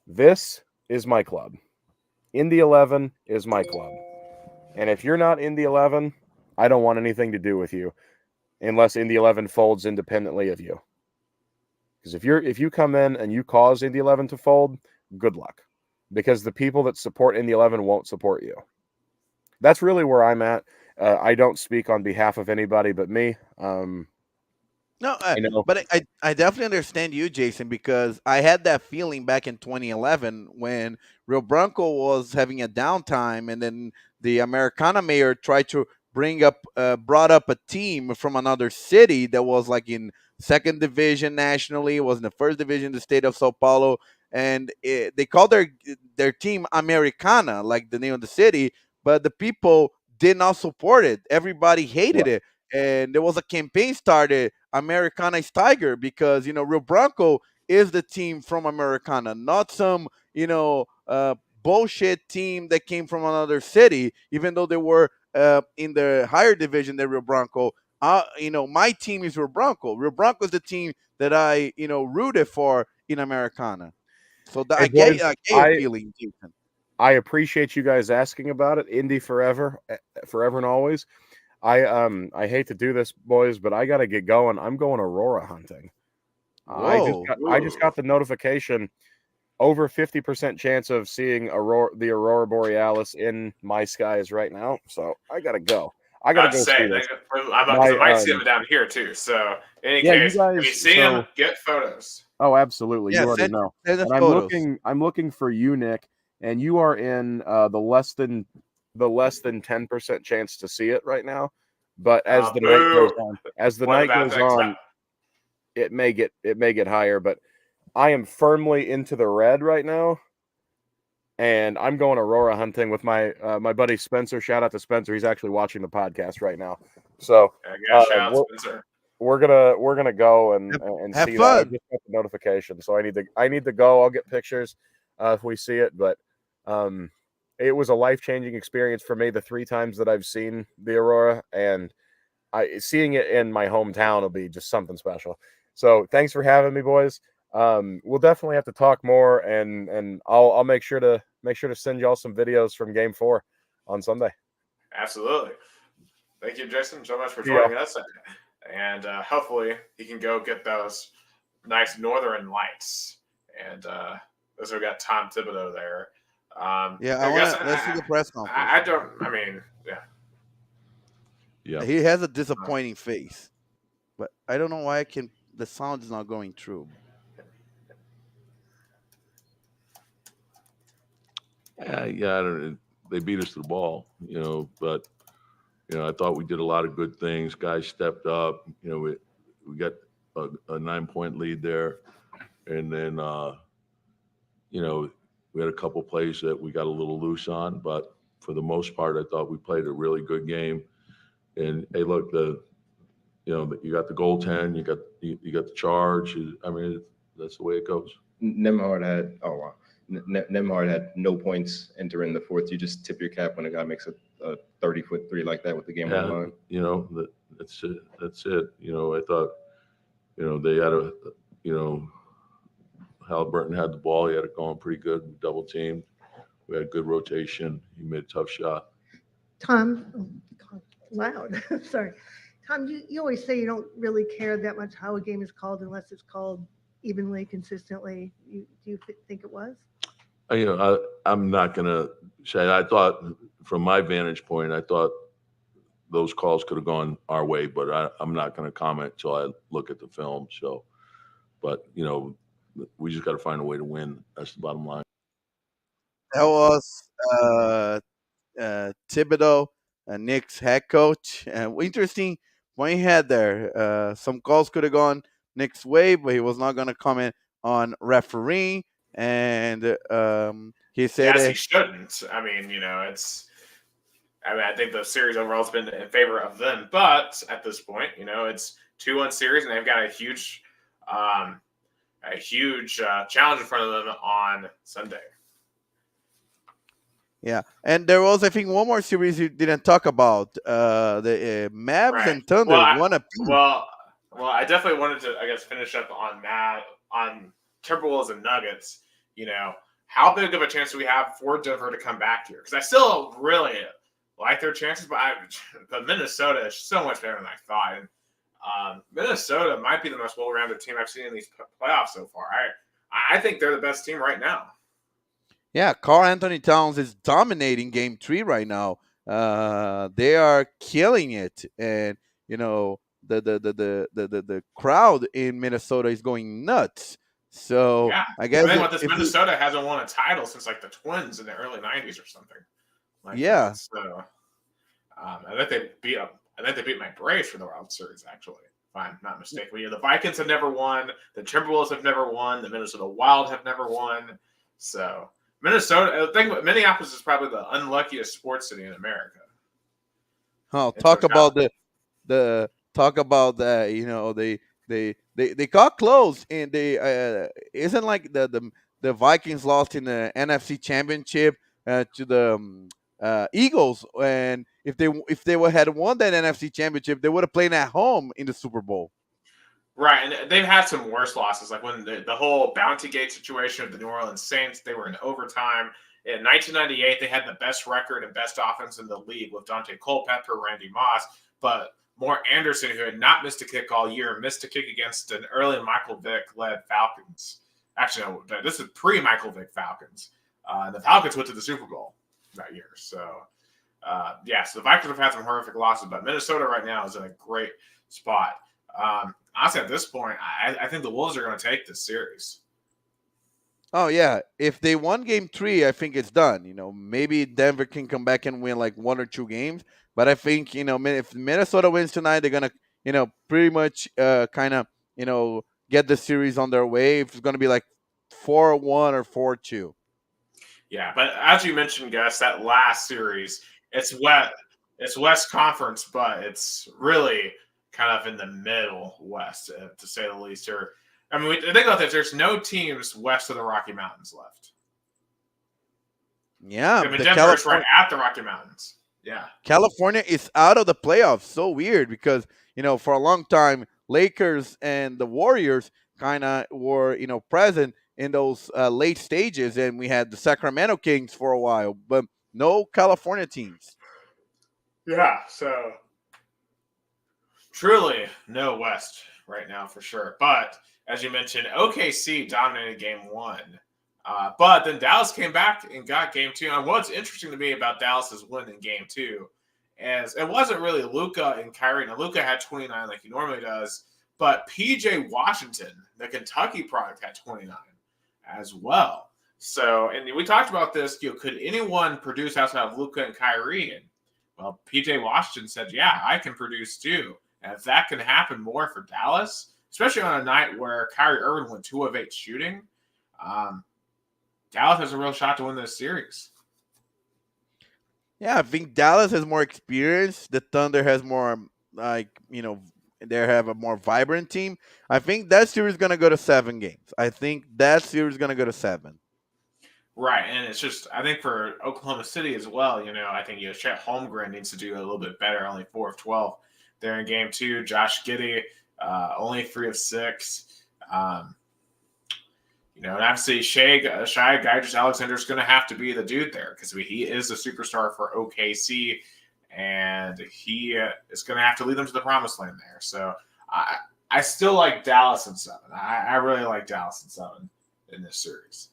This is my club. Indy 11 is my club. And if you're not Indy 11, I don't want anything to do with you unless Indy 11 folds independently of you. Because if you come in and you cause Indy 11 to fold, good luck. Because the people that support Indy 11 won't support you. That's really where I'm at. I don't speak on behalf of anybody but me. No, but I definitely understand you, Jason, because I had that feeling back in 2011 when Rio Branco was having a downtime, and then the Americana mayor tried to brought up a team from another city that was like in second division nationally. It was in the first division in the state of Sao Paulo, and they called their team Americana, like the name of the city, but the people did not support it. Everybody hated it. And there was a campaign started, Americana is Tiger, because Rio Branco is the team from Americana, not some bullshit team that came from another city, even though they were in the higher division than Rio Branco. My team is Rio Branco. Rio Branco is the team that I rooted for in Americana. So Hey, I boys, get your feeling, Jason. I appreciate you guys asking about it. Indy forever, forever and always. I hate to do this, boys, but I got to get going. I'm going Aurora hunting. Whoa. I just got the notification. Over 50% chance of seeing the Aurora Borealis in my skies right now. So I gotta go. I gotta I'd go say see this. I might see them down here too. So in any Yeah, you case, if you guys. see them, get photos. Oh, absolutely. Yeah, You already know. send us And photos. I'm looking for you, Nick, and you are in the less than 10% chance to see it right now. But as the night goes on, it may get higher. But I am firmly into the red right now, and I'm going Aurora hunting with my my buddy Spencer. Shout out to Spencer; he's actually watching the podcast right now. So Shout out Spencer. we're gonna go and have see fun. that. I just got the notification, so I need to go. I'll get pictures if we see it. But it was a life-changing experience for me the 3 times that I've seen the Aurora, and seeing it in my hometown will be just something special. So thanks for having me, boys. We'll definitely have to talk more, and I'll make sure to send y'all some videos from Game 4 on Sunday. Absolutely. Thank you, Jason, so much for joining us, and hopefully he can go get those nice northern lights. And those we got Tom Thibodeau there. Let's see the press conference. Yeah. He has a disappointing face, but I don't know why the sound is not going through. Yeah, I don't. They beat us to the ball, but I thought we did a lot of good things. Guys stepped up. We got a 9-point lead there, and then we had a couple plays that we got a little loose on, but for the most part, I thought we played a really good game. And hey, look, you got the goaltend, you got the charge. I mean, that's the way it goes. Nemhard had no points entering the fourth. You just tip your cap when a guy makes a 30-foot three like that with the game on the line. That's it. I thought, they had Halliburton had the ball. He had it going pretty good. We double teamed. We had good rotation. He made a tough shot. Tom, loud. Sorry. Tom, you always say you don't really care that much how a game is called unless it's called evenly, consistently. Do you think it was? I'm not going to say. I thought, from my vantage point, I thought those calls could have gone our way, but I'm not going to comment until I look at the film. So, but we just got to find a way to win. That's the bottom line. That was Thibodeau, Nick's head coach. Interesting point he had there. Some calls could have gone Nick's way, but he was not going to comment on refereeing. And he said, "Yes, he shouldn't." I mean, I think the series overall has been in favor of them, but at this point, it's 2-1 series, and they've got a huge challenge in front of them on Sunday. Yeah, and there was, I think, one more series you didn't talk about. The Mavs and Thunder won a piece. Well, I definitely wanted to, finish up on Timberwolves and Nuggets. How big of a chance do we have for Denver to come back here? Because I still really like their chances, but Minnesota is so much better than I thought. And Minnesota might be the most well-rounded team I've seen in these playoffs so far. I think they're the best team right now. Yeah, Karl Anthony Towns is dominating Game 3 right now. They are killing it, and the crowd in Minnesota is going nuts. So yeah, I guess Minnesota hasn't won a title since like the Twins in the early '90s or something. So I think they beat my Braves for the World Series. Actually, if I'm not mistaken, the Vikings have never won. The Timberwolves have never won. The Minnesota Wild have never won. So Minnesota, Minneapolis is probably the unluckiest sports city in America. Oh, talk about the they got close, and they isn't like the the Vikings lost in the NFC Championship to the Eagles, and if they had won that NFC Championship, they would have played at home in the Super Bowl. Right, and they've had some worse losses, like when the whole Bounty Gate situation of the New Orleans Saints, they were in overtime. In 1998, they had the best record and best offense in the league with Dante Culpepper, Randy Moss, but More Anderson, who had not missed a kick all year, missed a kick against an early Michael Vick-led Falcons. Actually, no, this is pre-Michael Vick Falcons. The Falcons went to the Super Bowl that year. So, so the Vikings have had some horrific losses, but Minnesota right now is in a great spot. Honestly, at this point, I think the Wolves are going to take this series. Oh yeah, if they won Game 3, I think it's done. Maybe Denver can come back and win like 1 or 2 games, but I think if Minnesota wins tonight, they're gonna pretty much kind of get the series on their way. If it's gonna be like 4-1 or 4-2. Yeah, but as you mentioned, Gus, that last series, it's West Conference, but it's really kind of in the middle West, to say the least. Here, I mean, think about this: there's no teams west of the Rocky Mountains left. Yeah, I mean, Denver's right at the Rocky Mountains. Yeah, California is out of the playoffs. So weird because for a long time, Lakers and the Warriors kind of were present in those late stages, and we had the Sacramento Kings for a while, but no California teams. Yeah, so truly no West right now for sure. But as you mentioned, OKC dominated Game 1. But then Dallas came back and got Game 2. And what's interesting to me about Dallas's win in Game 2 is it wasn't really Luka and Kyrie. Now, Luka had 29 like he normally does, but PJ Washington, the Kentucky product, had 29 as well. So, and we talked about this, could anyone produce outside of Luka and Kyrie? And, well, PJ Washington said, yeah, I can produce too. And if that can happen more for Dallas, especially on a night where Kyrie Irving went 2 of 8 shooting, Dallas has a real shot to win this series. Yeah, I think Dallas has more experience. The Thunder has more, they have a more vibrant team. I think that series is going to go to 7 games. I think that series is going to go to 7. Right, and it's just, I think for Oklahoma City as well, I think Chet Holmgren needs to do a little bit better, only 4 of 12 there in Game 2. Josh Giddey, only 3 of 6. And obviously Shai Gilgeous-Alexander is going to have to be the dude there because he is the superstar for OKC, and he is going to have to lead them to the promised land there. So I still like Dallas in 7. I really like Dallas in 7 in this series.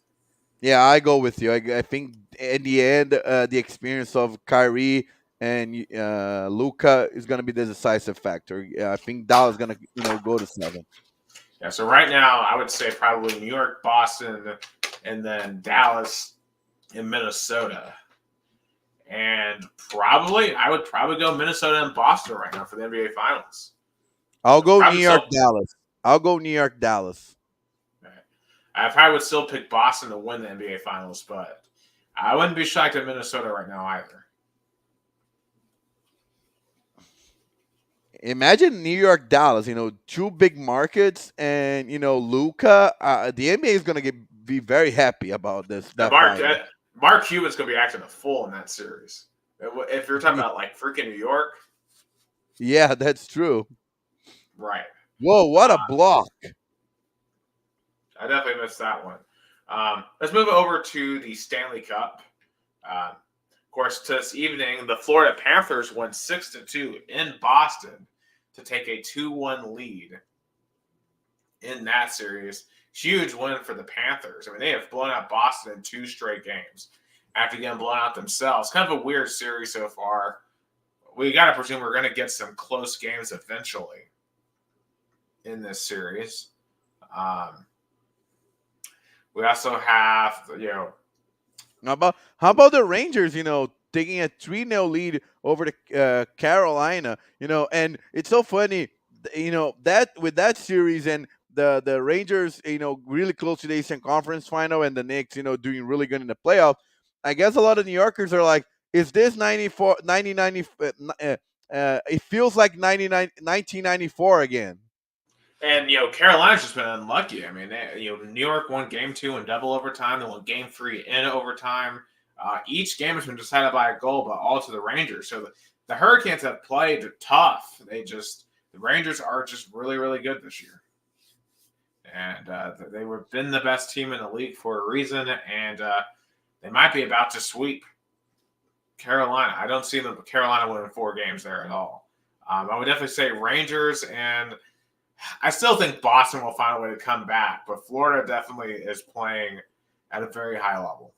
Yeah, I go with you. I think in the end, the experience of Kyrie and Luka is going to be the decisive factor. I think Dallas is going to go to 7. Yeah, so right now I would say probably New York, Boston, and then Dallas and Minnesota. And I would probably go Minnesota and Boston right now for the NBA Finals. I'll go New York, Dallas. I'll go New York, Dallas. I probably would still pick Boston to win the NBA Finals, but I wouldn't be shocked at Minnesota right now either. Imagine New York, Dallas, 2 big markets, and Luka. The NBA is going to be very happy about this. Mark Cuban's going to be acting a fool in that series. If you're talking about like freaking New York. Yeah, that's true. Right. Whoa, what a block. I definitely missed that one. Let's move over to the Stanley Cup. Of course, this evening, the Florida Panthers won 6-2 in Boston to take a 2-1 lead in that series. Huge win for the Panthers. I mean, they have blown out Boston in 2 straight games after getting blown out themselves. Kind of a weird series so far. We got to presume we're going to get some close games eventually in this series. We also have, How about the Rangers, taking a 3-0 lead over the Carolina, and it's so funny, that with that series and the Rangers, really close to the Eastern Conference Final, and the Knicks, doing really good in the playoff. I guess a lot of New Yorkers are like, is this 1994 again? And, Carolina's just been unlucky. I mean, New York won game 2 in double overtime. They won game 3 in overtime. Each game has been decided by a goal, but all to the Rangers. So the Hurricanes have played tough. The Rangers are just really, really good this year. And they've been the best team in the league for a reason, and they might be about to sweep Carolina. I don't see Carolina winning 4 games there at all. I would definitely say Rangers, and I still think Boston will find a way to come back, but Florida definitely is playing at a very high level.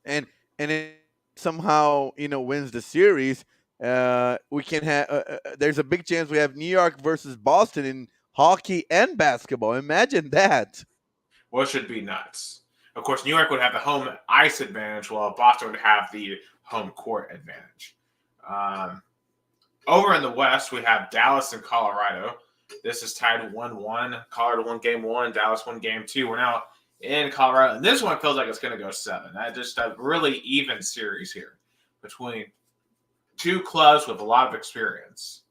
And it somehow wins the series, we can have there's a big chance we have New York versus Boston in hockey and basketball. Imagine that. Well, it should be nuts. Of course, New York would have the home ice advantage, while Boston would have the home court advantage. Over in the West, we have Dallas and Colorado. This is tied 1-1. Colorado won game 1. Dallas won game 2. We're now in Colorado. And this one feels like it's going to go 7. Just a really even series here between two clubs with a lot of experience.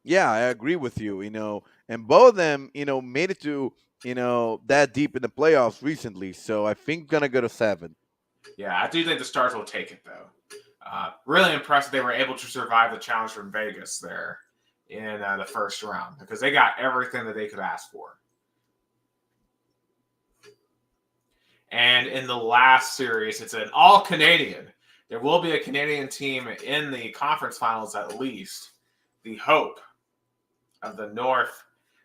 Yeah, I agree with you, and both of them, made it to, that deep in the playoffs recently. So I think going to go to 7. Yeah, I do think the Stars will take it, though. Really impressed they were able to survive the challenge from Vegas there in the first round, because they got everything that they could ask for. And in the last series, it's an all-Canadian. There will be a Canadian team in the conference finals at least. The Hope of the North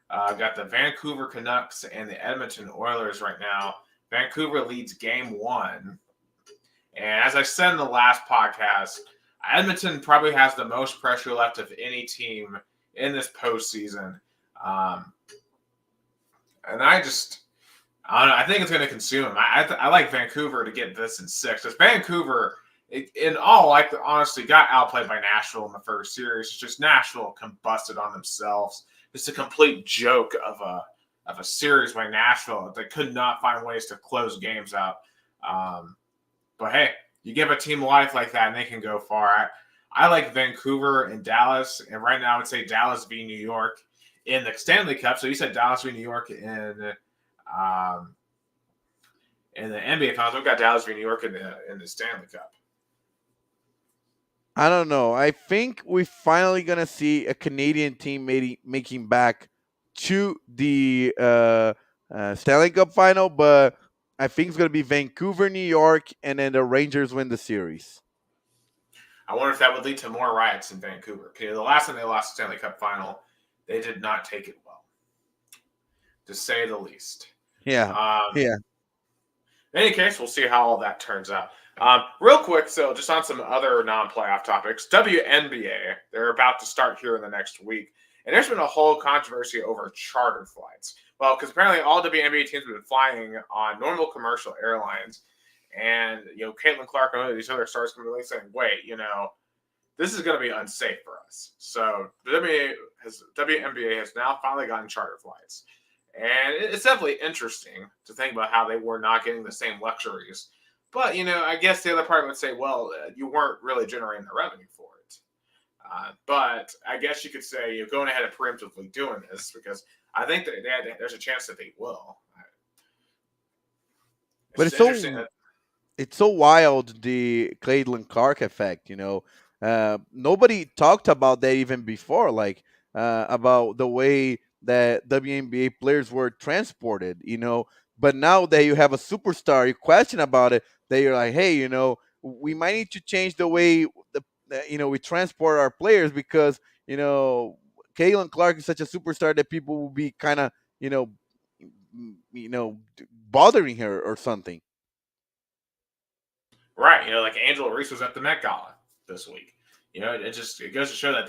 got the Vancouver Canucks and the Edmonton Oilers right now. Vancouver leads game 1. And as I said in the last podcast, Edmonton probably has the most pressure left of any team in this postseason. And I don't know. I think it's going to consume them. I like Vancouver to get this in 6. Because Vancouver, in all honesty, got outplayed by Nashville in the first series. It's just Nashville combusted on themselves. It's a complete joke of a series by Nashville. They could not find ways to close games out. But hey, you give a team life like that, and they can go far. I like Vancouver and Dallas, and right now I would say Dallas v. New York in the Stanley Cup. So you said Dallas v. New York in the NBA Finals. We've got Dallas v. New York in the Stanley Cup. I don't know. I think we're finally gonna see a Canadian team making back to the Stanley Cup final, but I think it's gonna be Vancouver, New York, and then the Rangers win the series. I wonder if that would lead to more riots in Vancouver. The last time they lost the Stanley Cup final, they did not take it well, to say the least. Yeah. In any case, we'll see how all that turns out. Real quick, so just on some other non-playoff topics, WNBA, they're about to start here in the next week. And there's been a whole controversy over charter flights. Well, because apparently all WNBA teams have been flying on normal commercial airlines. And, Caitlin Clark and these other stars can really saying, wait, this is going to be unsafe for us. So the WNBA has now finally gotten charter flights. And it's definitely interesting to think about how they were not getting the same luxuries. But, I guess the other part would say, well, you weren't really generating the revenue for it. But I guess you could say you're going ahead and preemptively doing this, because I think that there's a chance that they will. But it's so wild, the Caitlin Clark effect, nobody talked about that even before, about the way that WNBA players were transported, but now that you have a superstar, you question about it, that you're like, hey, we might need to change the way we transport our players, because, Caitlin Clark is such a superstar that people will be kind of, bothering her or something. Right. Like Angela Reese was at the Met Gala this week. It goes to show that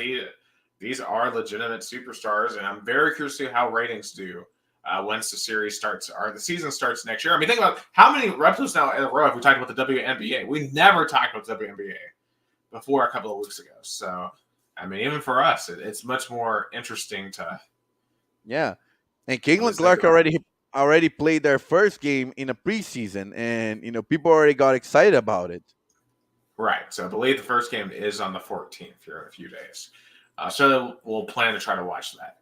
these are legitimate superstars, and I'm very curious to see how ratings do once the series starts, or the season starts next year. I mean, think about how many episodes now in a row have we talked about the WNBA. We never talked about the WNBA before a couple of weeks ago. So, I mean, even for us, it's much more interesting to. Yeah, and Caitlin Clark already played their first game in a preseason, and people already got excited about it. Right. So I believe the first game is on the 14th here in a few days. So we'll plan to try to watch that.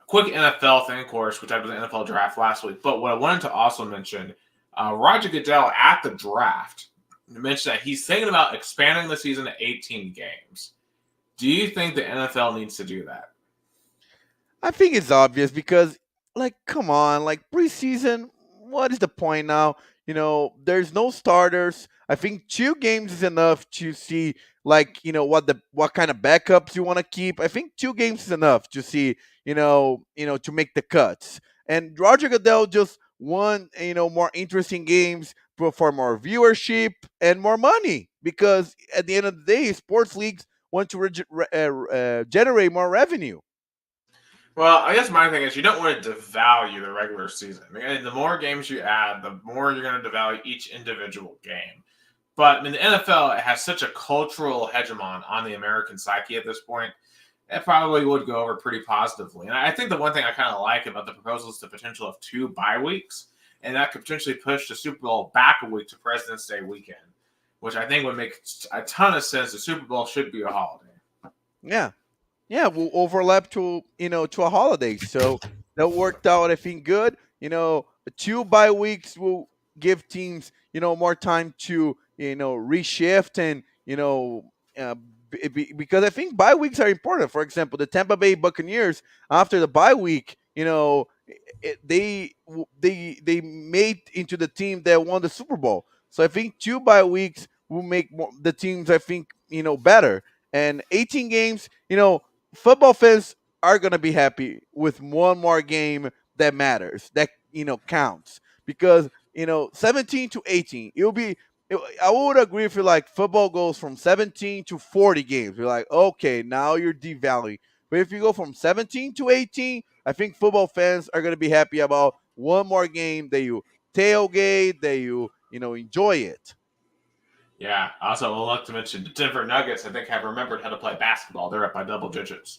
Quick NFL thing, of course, we talked about the NFL draft last week. But what I wanted to also mention, Roger Goodell at the draft mentioned that he's thinking about expanding the season to 18 games. Do you think the NFL needs to do that? I think it's obvious because, like, come on, like preseason, what is the point now? There's no starters. I think 2 games is enough to see, like, what kind of backups you want to keep. I think 2 games is enough to see, to make the cuts. And Roger Goodell just want, more interesting games for more viewership and more money because at the end of the day, sports leagues want to generate more revenue. Well, I guess my thing is you don't want to devalue the regular season. I mean, the more games you add, the more you're going to devalue each individual game. But I mean, the NFL has such a cultural hegemon on the American psyche at this point. It probably would go over pretty positively. And I think the one thing I kind of like about the proposal is the potential of 2 bye weeks. And that could potentially push the Super Bowl back a week to President's Day weekend, which I think would make a ton of sense. The Super Bowl should be a holiday. Yeah, we'll overlap to a holiday. So that worked out, I think, good. 2 bye weeks will give teams more time to reshift and because I think bye weeks are important. For example, the Tampa Bay Buccaneers after the bye week, they made into the team that won the Super Bowl. So I think 2 bye weeks will make the teams, I think, better. And 18 games, football fans are going to be happy with one more game that matters, that counts, because 17 to 18 I would agree if you like football goes from 17 to 40 games. You're like, okay, now you're devaluing. But if you go from 17 to 18, I think football fans are going to be happy about one more game that you tailgate, that you enjoy it. Yeah. Also, we'll look to mention the Denver Nuggets, I think, have remembered how to play basketball. They're up by double digits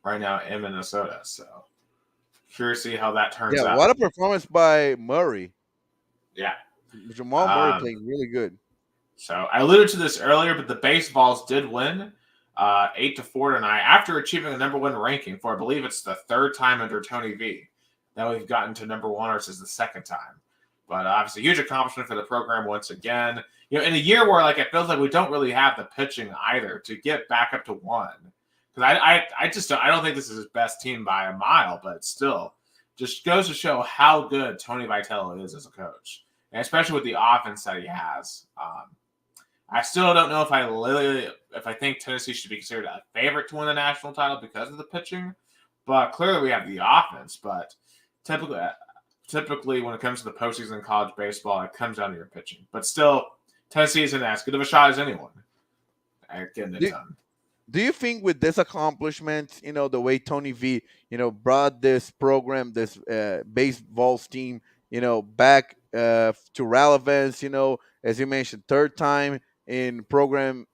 right now in Minnesota. So, curious to see how that turns out. Yeah, what a performance by Murray. Yeah. Jamal Murray playing really good. So, I alluded to this earlier, but the Baseballs did win 8-4 tonight after achieving a number 1 ranking for, I believe it's the 3rd time under Tony V that we've gotten to number 1, or this is the 2nd time. But obviously, huge accomplishment for the program once again. In a year where it feels like we don't really have the pitching either to get back up to 1. Because I don't think this is his best team by a mile, but still, just goes to show how good Tony Vitello is as a coach, and especially with the offense that he has. I still don't know if I think Tennessee should be considered a favorite to win the national title because of the pitching, but clearly we have the offense. But typically when it comes to the postseason in college baseball, it comes down to your pitching. But still, Tennessee isn't as good of a shot as anyone at getting it done. Do you think with this accomplishment, the way Tony V, brought this program, this baseball team, back to relevance, as you mentioned, 3rd time in program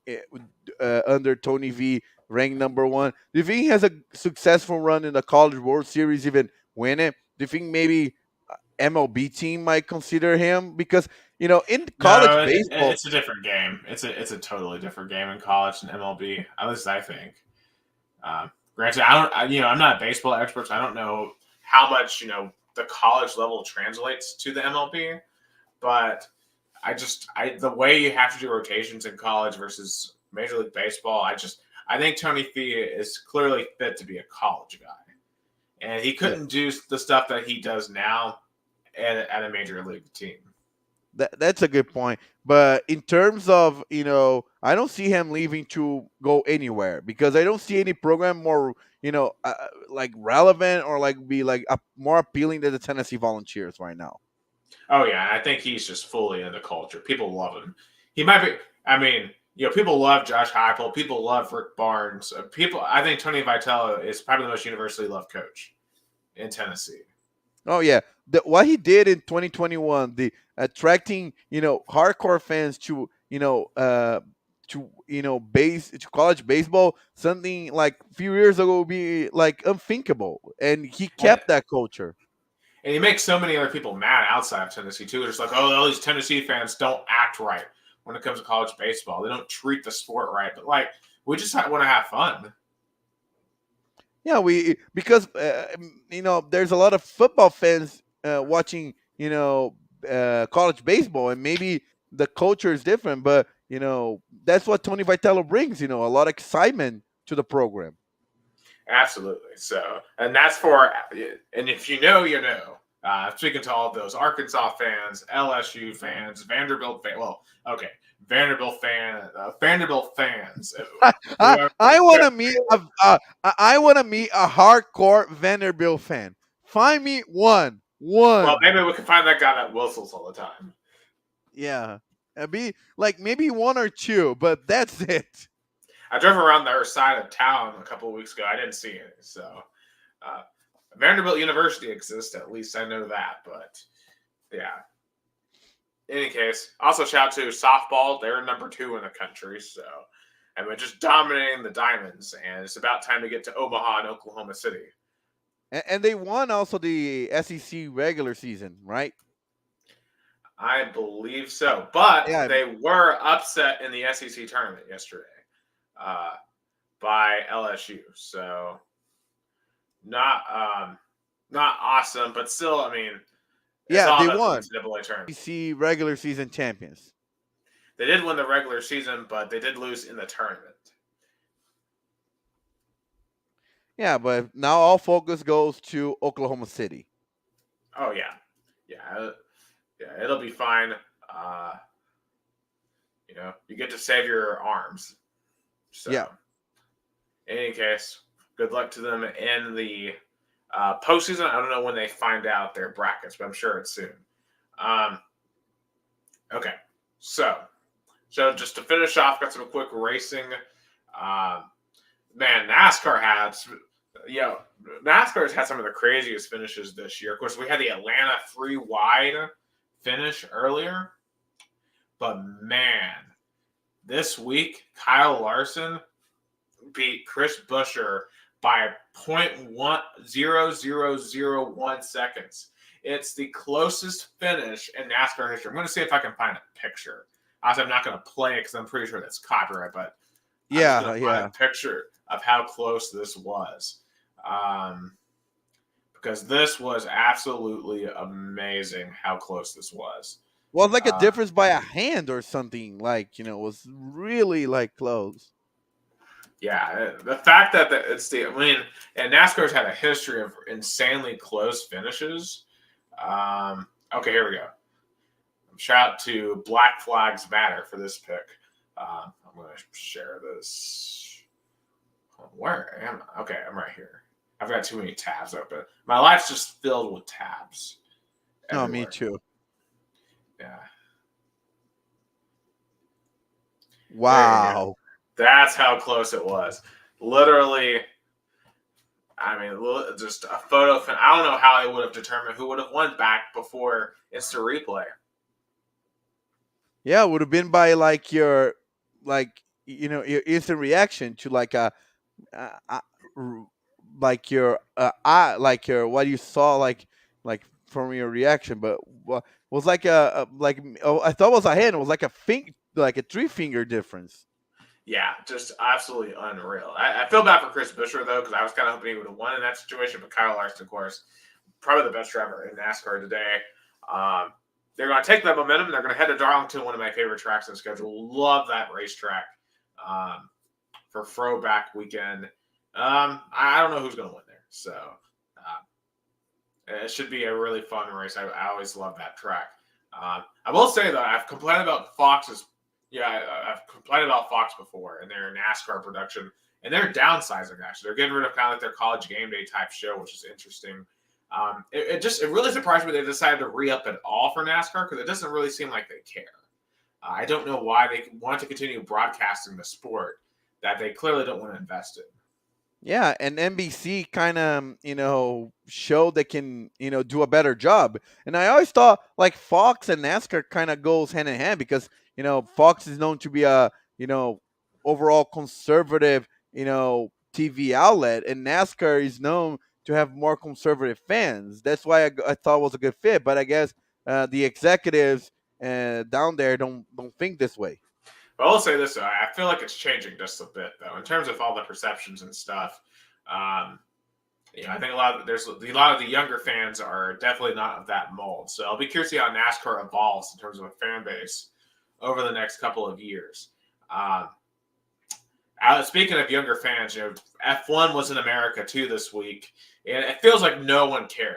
under Tony V, ranked number 1. Do you think he has a successful run in the College World Series, even win it? Do you think maybe MLB team might consider him? Because in college baseball, it's a different game. It's a totally different game in college than MLB. At least I think. Granted, I'm not a baseball expert, so I don't know how much the college level translates to the MLB. But the way you have to do rotations in college versus Major League Baseball, I think Tony V is clearly fit to be a college guy, and he couldn't do the stuff that he does now at a major league team. That's a good point. But in terms of, I don't see him leaving to go anywhere because I don't see any program more, like relevant or be more appealing to the Tennessee Volunteers right now. Oh, yeah. I think he's just fully in the culture. People love him. He might be, people love Josh Heupel. People love Rick Barnes. I think Tony Vitello is probably the most universally loved coach in Tennessee. Oh, yeah. What he did in 2021, the attracting, hardcore fans to, to college baseball, something like a few years ago would be unthinkable. And he kept that culture. And he makes so many other people mad outside of Tennessee, too. They're just all these Tennessee fans don't act right when it comes to college baseball. They don't treat the sport right. But, we just want to have fun. Yeah, because there's a lot of football fans watching college baseball, and maybe the culture is different, but that's what Tony Vitello brings. A lot of excitement to the program. Absolutely. So, and that's for, and if you know, you know. Speaking to all of those Arkansas fans, LSU fans, Vanderbilt fans. Well, okay, Vanderbilt fans. I want to meet I want to meet a hardcore Vanderbilt fan. Find me one. Well, maybe we can find that guy that whistles all the time. Yeah, it'd be like maybe one or two, but that's it. I drove around their side of town a couple of weeks ago. I didn't see any. So, Vanderbilt University exists, at least I know that. But yeah. In any case, also shout out to softball. They're number 2 in the country. So, and we're just dominating the Diamonds. And it's about time to get to Omaha and Oklahoma City. And they won also the SEC regular season, right? I believe so. But yeah, they were upset in the SEC tournament yesterday by LSU. So not awesome, but still, I mean, yeah, they won. SEC regular season champions. They did win the regular season, but they did lose in the tournament. Yeah, but now all focus goes to Oklahoma City. Oh yeah, it'll be fine. You get to save your arms. So, yeah. In any case, good luck to them in the postseason. I don't know when they find out their brackets, but I'm sure it's soon. Okay, so just to finish off, got some quick racing. NASCAR's had some of the craziest finishes this year. Of course, we had the Atlanta 3 wide finish earlier, but man, this week Kyle Larson beat Chris Buescher by 0.1001 seconds. It's the closest finish in NASCAR history. I'm going to see if I can find a picture. I'm not going to play it because I'm pretty sure that's copyright, but I'm just going to find a picture of how close this was. Because this was absolutely amazing how close this was. Well, like a difference by a hand or something, it was really close. Yeah, the fact that and NASCAR's had a history of insanely close finishes. Okay, here we go. Shout out to Black Flags Matter for this pick. I'm going to share this. Where am I? Okay, I'm right here. I've got too many tabs open. My life's just filled with tabs. No, me too. Yeah. Wow. That's how close it was. Literally, just a photo. I don't know how they would have determined who would have won back before instant replay. Yeah, it would have been by your instant reaction to what you saw from your reaction, but was I thought it was a hand. It was like a 3-finger difference. Yeah, just absolutely unreal. I feel bad for Chris Buescher though, because I was kind of hoping he would have won in that situation, but Kyle Larson, of course, probably the best driver in NASCAR today. They're going to take that momentum. They're going to head to Darlington, one of my favorite tracks on the schedule. Love that racetrack for throwback weekend. I don't know who's going to win there, so it should be a really fun race. I always love that track. I will say though, I've complained about Fox's. Yeah, I've complained about Fox before and their NASCAR production, and they're downsizing. Actually, they're getting rid of kind of their college game day type show, which is interesting. It really surprised me they decided to re-up at all for NASCAR, because it doesn't really seem like they care. I don't know why they want to continue broadcasting the sport that they clearly don't want to invest in. Yeah, and NBC kind of, showed they can, do a better job. And I always thought Fox and NASCAR kind of goes hand in hand, because, Fox is known to be a, overall conservative, TV outlet, and NASCAR is known to have more conservative fans. That's why I thought it was a good fit. But I guess the executives down there don't think this way. But I'll say this, though. I feel like it's changing just a bit, though, in terms of all the perceptions and stuff. I think there's a lot of the younger fans are definitely not of that mold. So I'll be curious to see how NASCAR evolves in terms of a fan base over the next couple of years. Speaking of younger fans, F1 was in America too this week, and it feels like no one cared.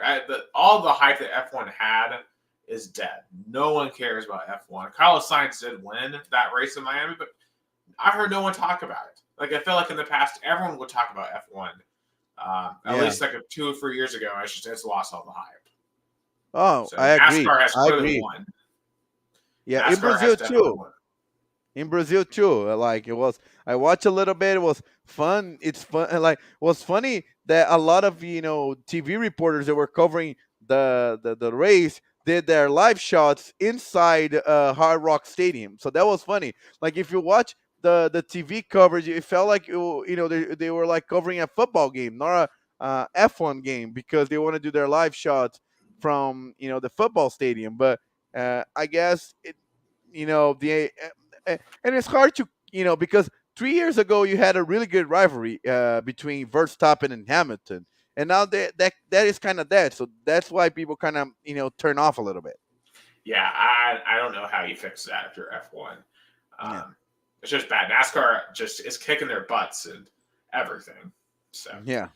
All the hype that F1 had is dead. No one cares about F1. Carlos Sainz did win that race in Miami, but I heard no one talk about it. Like, I feel like in the past, everyone would talk about F1. At least like 2 or 3 years ago, I should say it's lost all the hype. Oh, So I agree. NASCAR has I clearly agree. won. Yeah, NASCAR in Brazil too. won. In Brazil too. Like it was, I watched a little bit. It was fun. It's fun. Like it was funny that a lot of TV reporters that were covering the race did their live shots inside Hard Rock Stadium. So that was funny. Like if you watch the TV coverage, it felt like they were like covering a football game, not a F1 game, because they want to do their live shots from the football stadium. But I guess and it's hard to because 3 years ago you had a really good rivalry between Verstappen and Hamilton, and now that is kind of dead. So that's why people kind of turn off a little bit. Yeah, I don't know how you fix that if you're F1. It's just bad. NASCAR just is kicking their butts and everything. So yeah.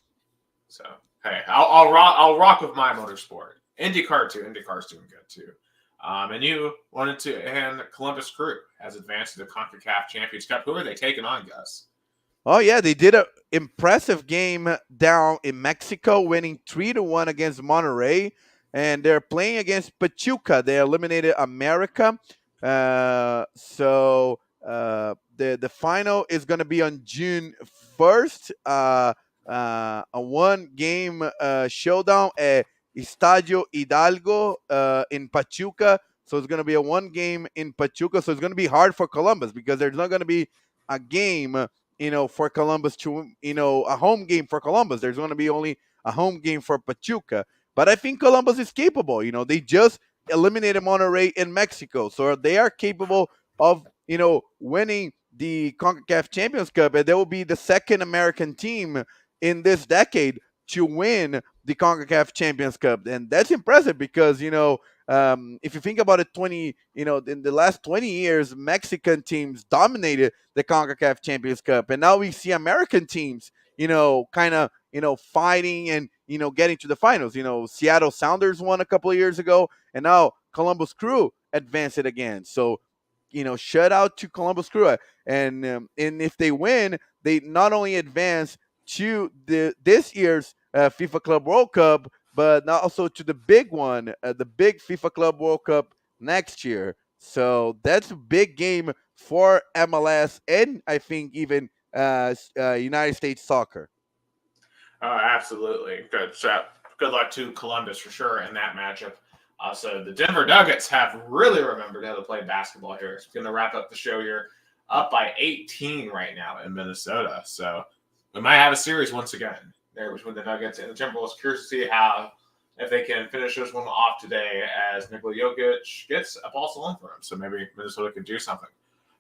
So hey, I'll rock with my motorsport. IndyCar too. IndyCar's doing good too. And you wanted to, and Columbus Crew has advanced to the CONCACAF Champions Cup. Who are they taking on, Gus? Oh yeah, they did an impressive game down in Mexico, winning 3-1 against Monterrey, and they're playing against Pachuca. They eliminated America, so the final is going to be on June 1st. A one-game showdown at Estadio Hidalgo in Pachuca. So it's going to be a one game in Pachuca. So it's going to be hard for Columbus because there's not going to be a game, for Columbus to, a home game for Columbus. There's going to be only a home game for Pachuca. But I think Columbus is capable. They just eliminated Monterrey in Mexico. So they are capable of, winning the CONCACAF Champions Cup. And they will be the second American team in this decade to win the CONCACAF Champions Cup. And that's impressive because, if you think about it, in the last 20 years, Mexican teams dominated the CONCACAF Champions Cup. And now we see American teams, kind of, fighting and, getting to the finals. Seattle Sounders won a couple of years ago, and now Columbus Crew advanced it again. So, shout out to Columbus Crew. And if they win, they not only advance to this year's FIFA Club World Cup, but now also to the big one, the big FIFA Club World Cup next year. So that's a big game for MLS and I think even United States soccer. Absolutely. Good luck to Columbus for sure in that matchup. So the Denver Nuggets have really remembered how to play basketball here. It's going to wrap up the show here, up by 18 right now in Minnesota. So we might have a series once again there between the Nuggets and the Timberwolves. Curious to see if they can finish this one off today as Nikola Jokic gets a ball stolen from him. So maybe Minnesota can do something.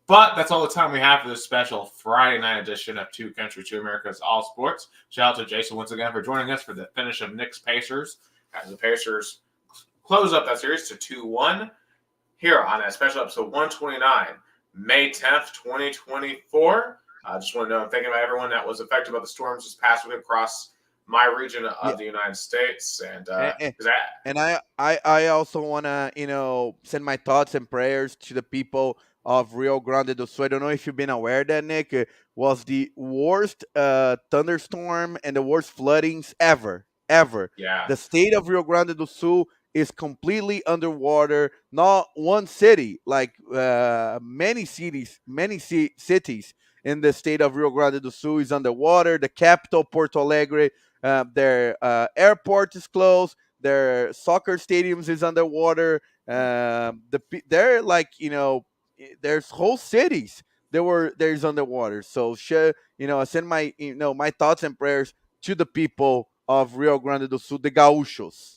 But that's all the time we have for this special Friday night edition of Two Countries, Two Americas, All Sports. Shout out to Jason once again for joining us for the finish of Knicks Pacers as the Pacers close up that series to 2-1 here on a special episode 129, May 10th, 2024. I just want to know, I'm thinking about everyone that was affected by the storms this past week across my region of the United States. And I also want to, send my thoughts and prayers to the people of Rio Grande do Sul. I don't know if you've been aware that, Nick, was the worst thunderstorm and the worst floodings ever. Yeah. The state of Rio Grande do Sul is completely underwater. Not one city, like many cities in the state of Rio Grande do Sul is underwater. The capital, Porto Alegre, their airport is closed. Their soccer stadiums is underwater. They're like, there's whole cities there's underwater. So I send my my thoughts and prayers to the people of Rio Grande do Sul, the Gaúchos.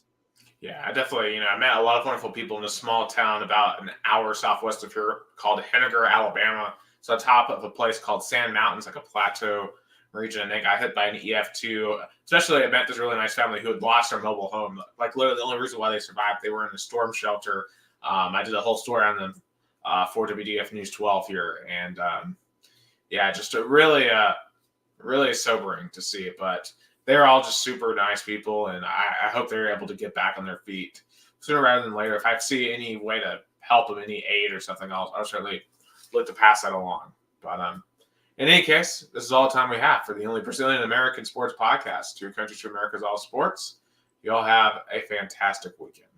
Yeah, I definitely, I met a lot of wonderful people in a small town about an hour southwest of here called Henniger, Alabama. It's on top of a place called Sand Mountains, like a plateau region, and they got hit by an EF2. Especially, I met this really nice family who had lost their mobile home. Like, literally, the only reason why they survived, they were in a storm shelter. I did a whole story on them for WDF News 12 here, and just a really sobering to see. But they're all just super nice people, and I hope they're able to get back on their feet sooner rather than later. If I see any way to help them, any aid or something, I'll certainly look to pass that along. But in any case, this is all the time we have for the only Brazilian American sports podcast. Two countries, two Americas, all sports. You all have a fantastic weekend.